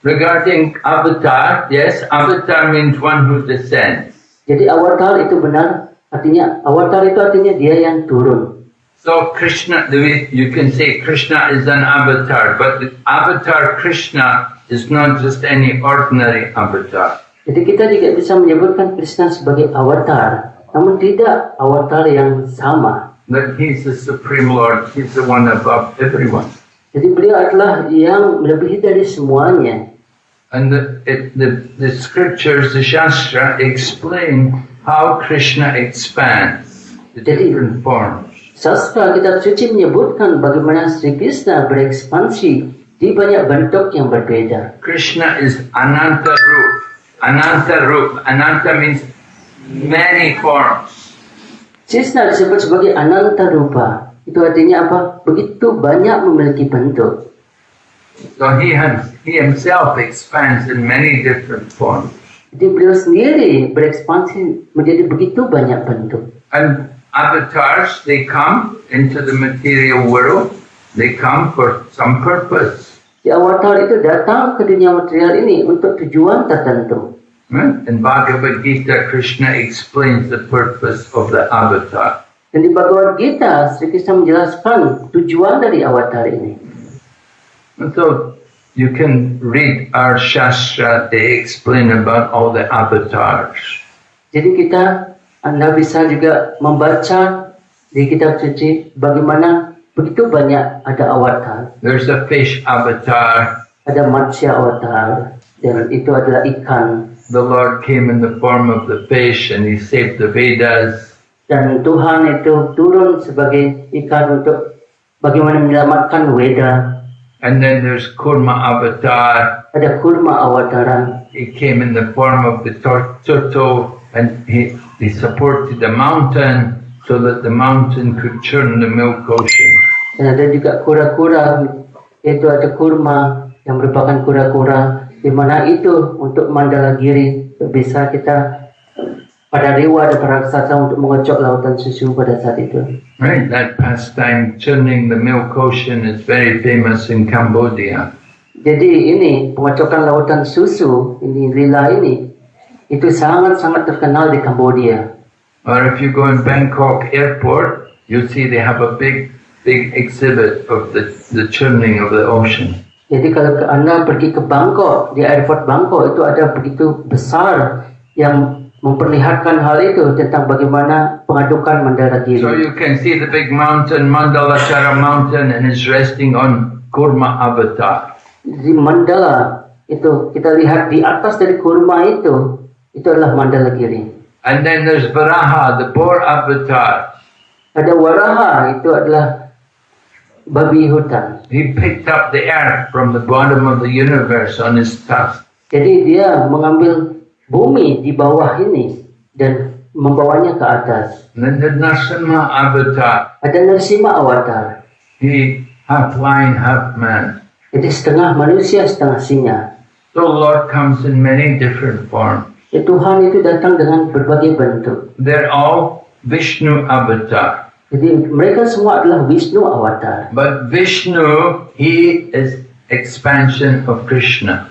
S1: Regarding avatar, yes, avatar means one who descends.
S2: Jadi avatar itu benar, avatar itu artinya dia yang turun.
S1: So Krishna, you can say Krishna is an avatar, but the avatar Krishna is not just any ordinary avatar.
S2: Jadi kita juga bisa menyebutkan Krishna sebagai avatar, namun tidak avatar yang sama.
S1: But he's the Supreme Lord, he's the one above everyone.
S2: Jadi beliau adalah yang melebihi dari semuanya.
S1: And the scriptures, the Shastra, explain how Krishna expands the different forms.
S2: Sastra kitab suci menyebutkan bagaimana Sri Krishna berekspansi di banyak bentuk yang berbeda.
S1: Krishna is Ananta Rup. Ananta Rup. Ananta means many forms.
S2: Krishna disebut sebagai Ananta Rupa. Itu artinya apa? Begitu banyak memiliki bentuk.
S1: So he himself expands in many different forms.
S2: Jadi beliau sendiri berekspansi menjadi begitu banyak bentuk.
S1: And avatars, they come into the material world. They come for some purpose.
S2: Si avatar itu datang ke dunia material ini untuk tujuan tertentu.
S1: In Bhagavad Gita, Krishna explains the purpose of the avatar.
S2: Dan di Bhagavad Gita, Sri Krishna menjelaskan tujuan dari avatar ini.
S1: And so you can read our Shastra, they explain about all the avatars.
S2: Jadi Anda bisa juga membaca di kitab suci bagaimana begitu banyak ada avatar.
S1: There's a fish avatar.
S2: Ada Matsya avatar, dan itu adalah ikan.
S1: The Lord came in the form of the fish and he saved the Vedas.
S2: Dan Tuhan itu turun sebagai ikan untuk bagaimana menyelamatkan Weda.
S1: And then there's Kurma avatar.
S2: Ada Kurma avataran.
S1: He came in the form of the turtle and he supported the mountain so that the mountain could churn the milk ocean.
S2: Dan ada juga kura-kura, itu ada kurma yang merupakan kura-kura, di mana itu untuk Mandalagiri bisa kita pada dewa dan para raksasa untuk mengocok lautan susu pada saat itu.
S1: Right, that pastime churning the milk ocean is very famous in Cambodia.
S2: Jadi ini pengocokan lautan susu, ini lila ini, itu sangat-sangat terkenal di Kambodia.
S1: Or if you go in Bangkok airport, you see they have a big exhibit of the churning of the ocean.
S2: Jadi kalau Anda pergi ke Bangkok, di airport Bangkok itu ada begitu besar yang memperlihatkan hal itu tentang bagaimana pengadukan Mandalagiri.
S1: So you can see the big mountain, Mandalachara mountain, and it's resting on Kurma avatar.
S2: Di Mandala itu kita lihat di atas dari kurma itu adalah Mandalagiri.
S1: And then there's Varaha, the boar avatar.
S2: Ada Waraha, itu adalah babi hutan.
S1: He picked up the earth from the bottom of the universe on his tusk.
S2: Jadi dia mengambil bumi di bawah ini dan membawanya ke atas.
S1: And then the Narasimha avatar.
S2: Ada Narasimha avatar.
S1: He half lion, half man.
S2: Jadi setengah manusia, setengah singa.
S1: So Lord comes in many different forms.
S2: Ya, Tuhan itu datang dengan berbagai bentuk.
S1: They're all Vishnu avatar.
S2: Jadi mereka semua adalah Wisnu avatar.
S1: But Vishnu, he is expansion of Krishna.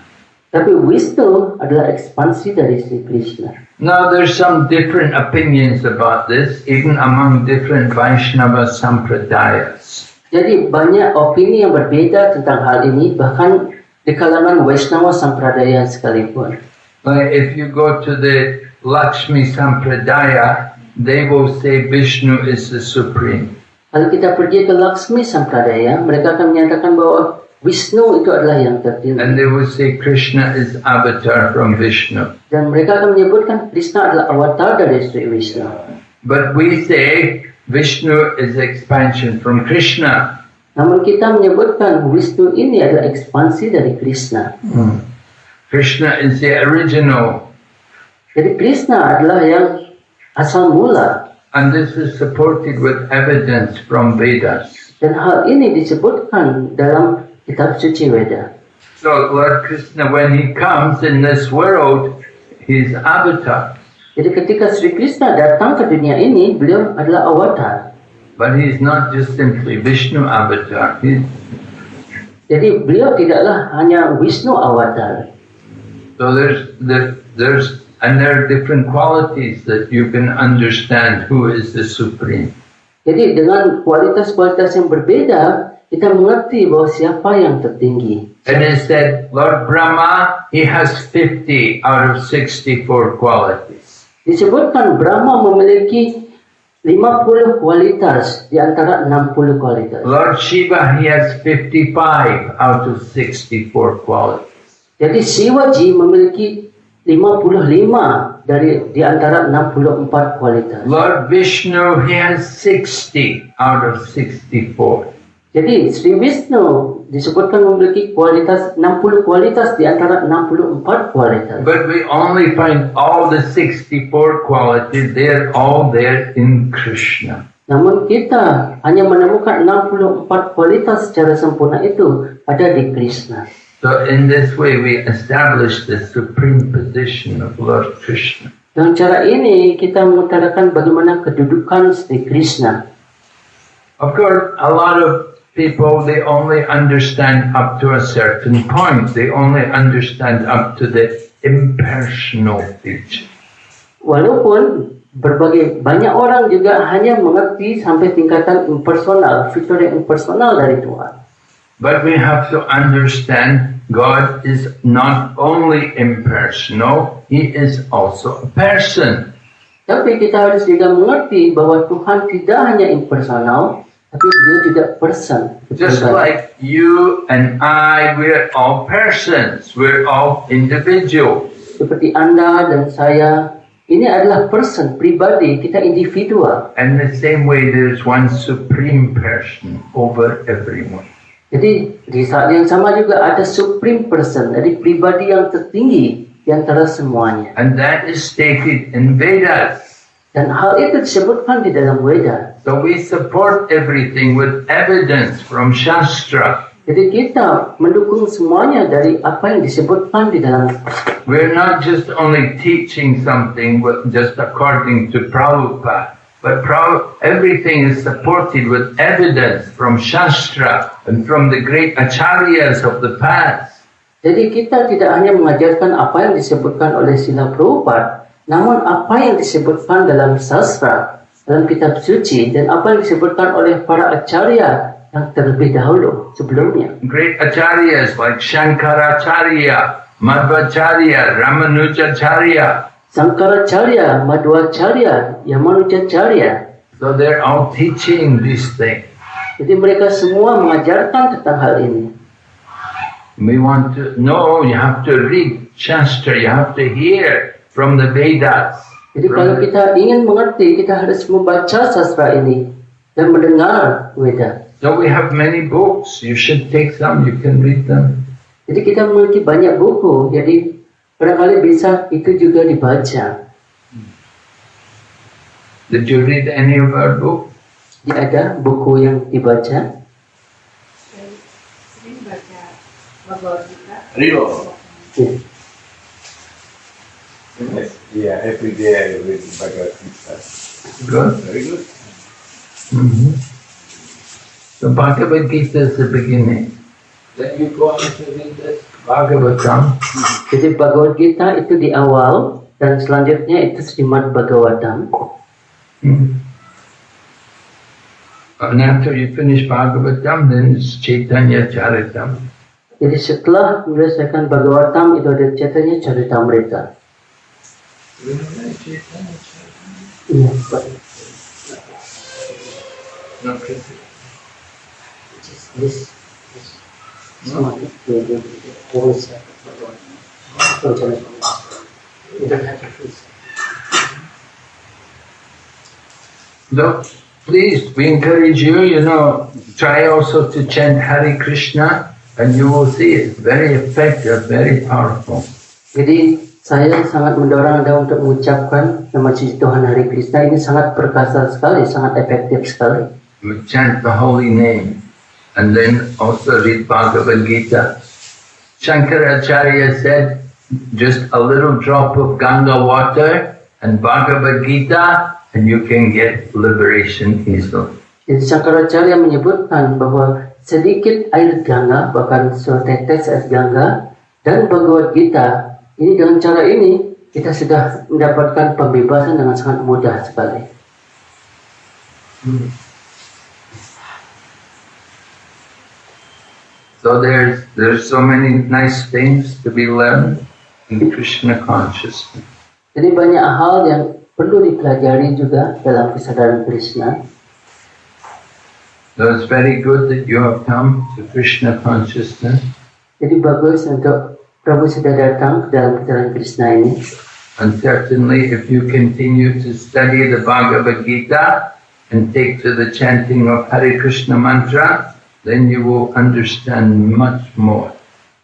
S2: Tapi Wisnu adalah ekspansi dari Sri Krishna.
S1: Now there's some different opinions about this, even among different Vaishnava sampradayas.
S2: Jadi banyak opini yang berbeda tentang hal ini, bahkan di kalangan Vaishnava Sampradaya sekalipun.
S1: Like if you go to the Lakshmi Sampradaya, they will say Vishnu is the supreme.
S2: Kalau kita pergi ke Laksmi Sampradaya, mereka akan menyatakan bahwa Wisnu itu adalah yang tertinggi.
S1: And they will say Krishna is avatar from Vishnu.
S2: Dan mereka akan menyebutkan Krishna adalah avatar dari Sri Vishnu.
S1: But we say Vishnu is expansion from Krishna.
S2: Namun kita menyebutkan Wisnu ini adalah ekspansi dari Krishna.
S1: Krishna is the original.
S2: Jadi Krishna adalah yang asal mula.
S1: And this is supported with evidence from Vedas.
S2: Dan hal ini disebutkan dalam kitab suci Veda.
S1: So Lord Krishna, when he comes in this world, he's avatar.
S2: Jadi ketika Sri Krishna datang ke dunia ini, beliau adalah avatar.
S1: But he's not just simply Vishnu avatar.
S2: Jadi beliau tidaklah hanya Wisnu avatar.
S1: So there are different qualities that you can understand who is the supreme.
S2: Jadi dengan kualitas-kualitas yang berbeda, kita mengerti bahwa siapa yang tertinggi.
S1: And it said, Lord Brahma, he has 50 out of 64 qualities.
S2: Disebutkan Brahma memiliki 50 kualitas di antara 60 kualitas.
S1: Lord Shiva, he has 55 out of 64 qualities.
S2: Jadi Shivaji memiliki 55 di antara 64 kualitas.
S1: Lord Vishnu, he has 60 out of 64.
S2: Jadi Sri Vishnu disebutkan memiliki kualitas 60 kualitas di antara 64 kualitas.
S1: But we only find all the 64 qualities, they're all there in Krishna.
S2: Namun kita hanya menemukan 64 kualitas secara sempurna itu ada di Krishna.
S1: So in this way we establish the supreme position of Lord Krishna.
S2: Dengan cara ini kita mengutarakan bagaimana kedudukan Sri Krishna.
S1: Of course, a lot of people, they only understand up to a certain point. They only understand up to the impersonal teaching.
S2: Walaupun banyak orang juga hanya mengerti sampai tingkatan impersonal, fitur yang impersonal dari Tuhan.
S1: But we have to understand God is not only impersonal, He is also a person.
S2: Tapi kita harus juga mengerti bahwa Tuhan tidak hanya impersonal, tapi Dia juga person.
S1: Just like you and I, we're all persons, we're all individuals.
S2: Seperti Anda dan saya, ini adalah person, pribadi, kita individual.
S1: And the same way there's one supreme person over everyone.
S2: Jadi di saat yang sama juga ada supreme person, jadi pribadi yang tertinggi di antara semuanya.
S1: And that is stated in Vedas.
S2: Dan hal itu disebutkan di dalam Weda.
S1: So we support everything with evidence from Shastra.
S2: Jadi kita mendukung semuanya dari apa yang disebutkan di dalam.
S1: We're not just only teaching something just according to Prabhupada, but everything is supported with evidence from Shastra and from the great acharyas of the past.
S2: Jadi kita tidak hanya mengajarkan apa yang disebutkan oleh Srila Prabhupada, namun apa yang disebutkan dalam sastra, dalam kitab suci, dan apa yang disebutkan oleh para acarya yang terlebih dahulu sebelumnya.
S1: Great acharyas like Shankaracharya, Madhvacharya, Ramanujacharya.
S2: Sankaracharya, Madhvacharya, Yamanujacharya.
S1: So they're all teaching these things.
S2: Jadi mereka semua mengajarkan tentang hal ini.
S1: We want to know, you have to read Shastra, you have to hear from the Vedas.
S2: Jadi kalau kita ingin mengerti, kita harus membaca sastra ini dan mendengar Weda.
S1: So we have many books, you should take some, you can read them.
S2: Jadi kita memiliki banyak buku, jadi barangkali bisa itu juga dibaca.
S1: Did you read any of our books?
S2: Jadi ada buku yang dibaca.
S3: Sering baca Bhagavad Gita.
S6: Rio.
S2: Ya.
S4: Yeah, every day I read Bhagavad Gita.
S1: Good.
S4: Very good.
S1: Mm-hmm. So Bhagavad Gita is the beginning. Then you go on to read the Bhagavatam.
S2: Jadi Bhagavad Gita itu di awal dan selanjutnya itu Srimad Bhagavatam.
S1: Mm-hmm. And after you finish Bhagavatam, then it's Chaitanya Charitam.
S2: Jadi setelah menyelesaikan Bhagavatam itu ada Chaitanya Charitamrita. Iya, Pak. This. Sama itu terus.
S1: So please, we encourage you, try also to chant Hare Krishna, and you will see it's very effective, very powerful.
S2: Jadi saya sangat mendorong Anda untuk mengucapkan nama suci Tuhan Hare Krishna, ini sangat perkasa sekali, sangat efektif sekali.
S1: We chant the holy name and then also read Bhagavad Gita. Shankaracharya said just a little drop of Ganga water and Bhagavad Gita and you can get liberation easily.
S2: Jadi Shankaracharya menyebutkan bahwa sedikit air Ganga, bahkan setetes air Ganga dan Bhagavad Gita, ini dengan cara ini kita sudah mendapatkan pembebasan dengan sangat mudah sekali.
S1: So there's so many nice things to be learned in Krishna consciousness.
S2: Jadi banyak hal yang perlu dipelajari juga dalam kesadaran Krishna.
S1: So it's very good that you have come to Krishna consciousness.
S2: Jadi bagus untuk Prabhu sudah datang ke dalam kesadaran Krishna ini.
S1: And certainly if you continue to study the Bhagavad Gita and take to the chanting of Hare Krishna mantra, then you will understand much more.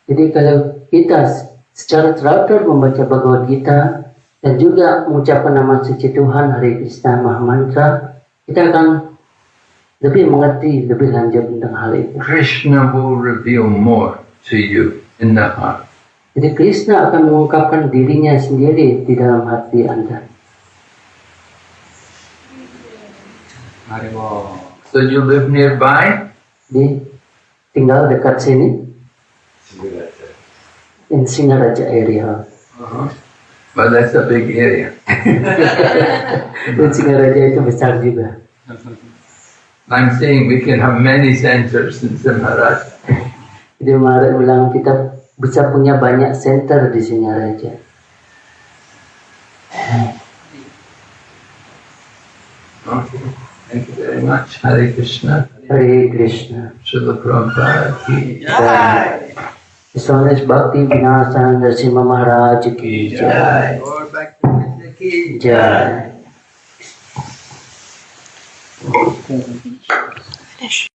S2: Jadi kalau kita secara teratur membaca Bhagavad Gita dan juga mengucapkan nama suci Tuhan Hare Krishna Mahamantra, kita akan lebih mengerti lebih lanjut tentang hal itu.
S1: Krishna will reveal more to you in the heart.
S2: Jadi Krishna akan mengungkapkan dirinya sendiri di dalam hati Anda.
S1: So you live nearby?
S2: Jadi tinggal dekat sini, in Singaraja area.
S1: But that's a big area.
S2: Dan Singaraja itu besar juga.
S1: I'm saying we can have many centers in Simharaja.
S2: Jadi Maharaj bilang kita bisa punya banyak center di Singaraja.
S1: Okay. Thank you very much. Hare Krishna.
S2: Hare Krishna.
S1: Srila Prabhupada ki
S2: Jai. His Holiness Bhakti Vinasa Narasimha Maharaj ki Jai.
S1: Lord Bhakti ki
S2: Jai.
S7: Finish.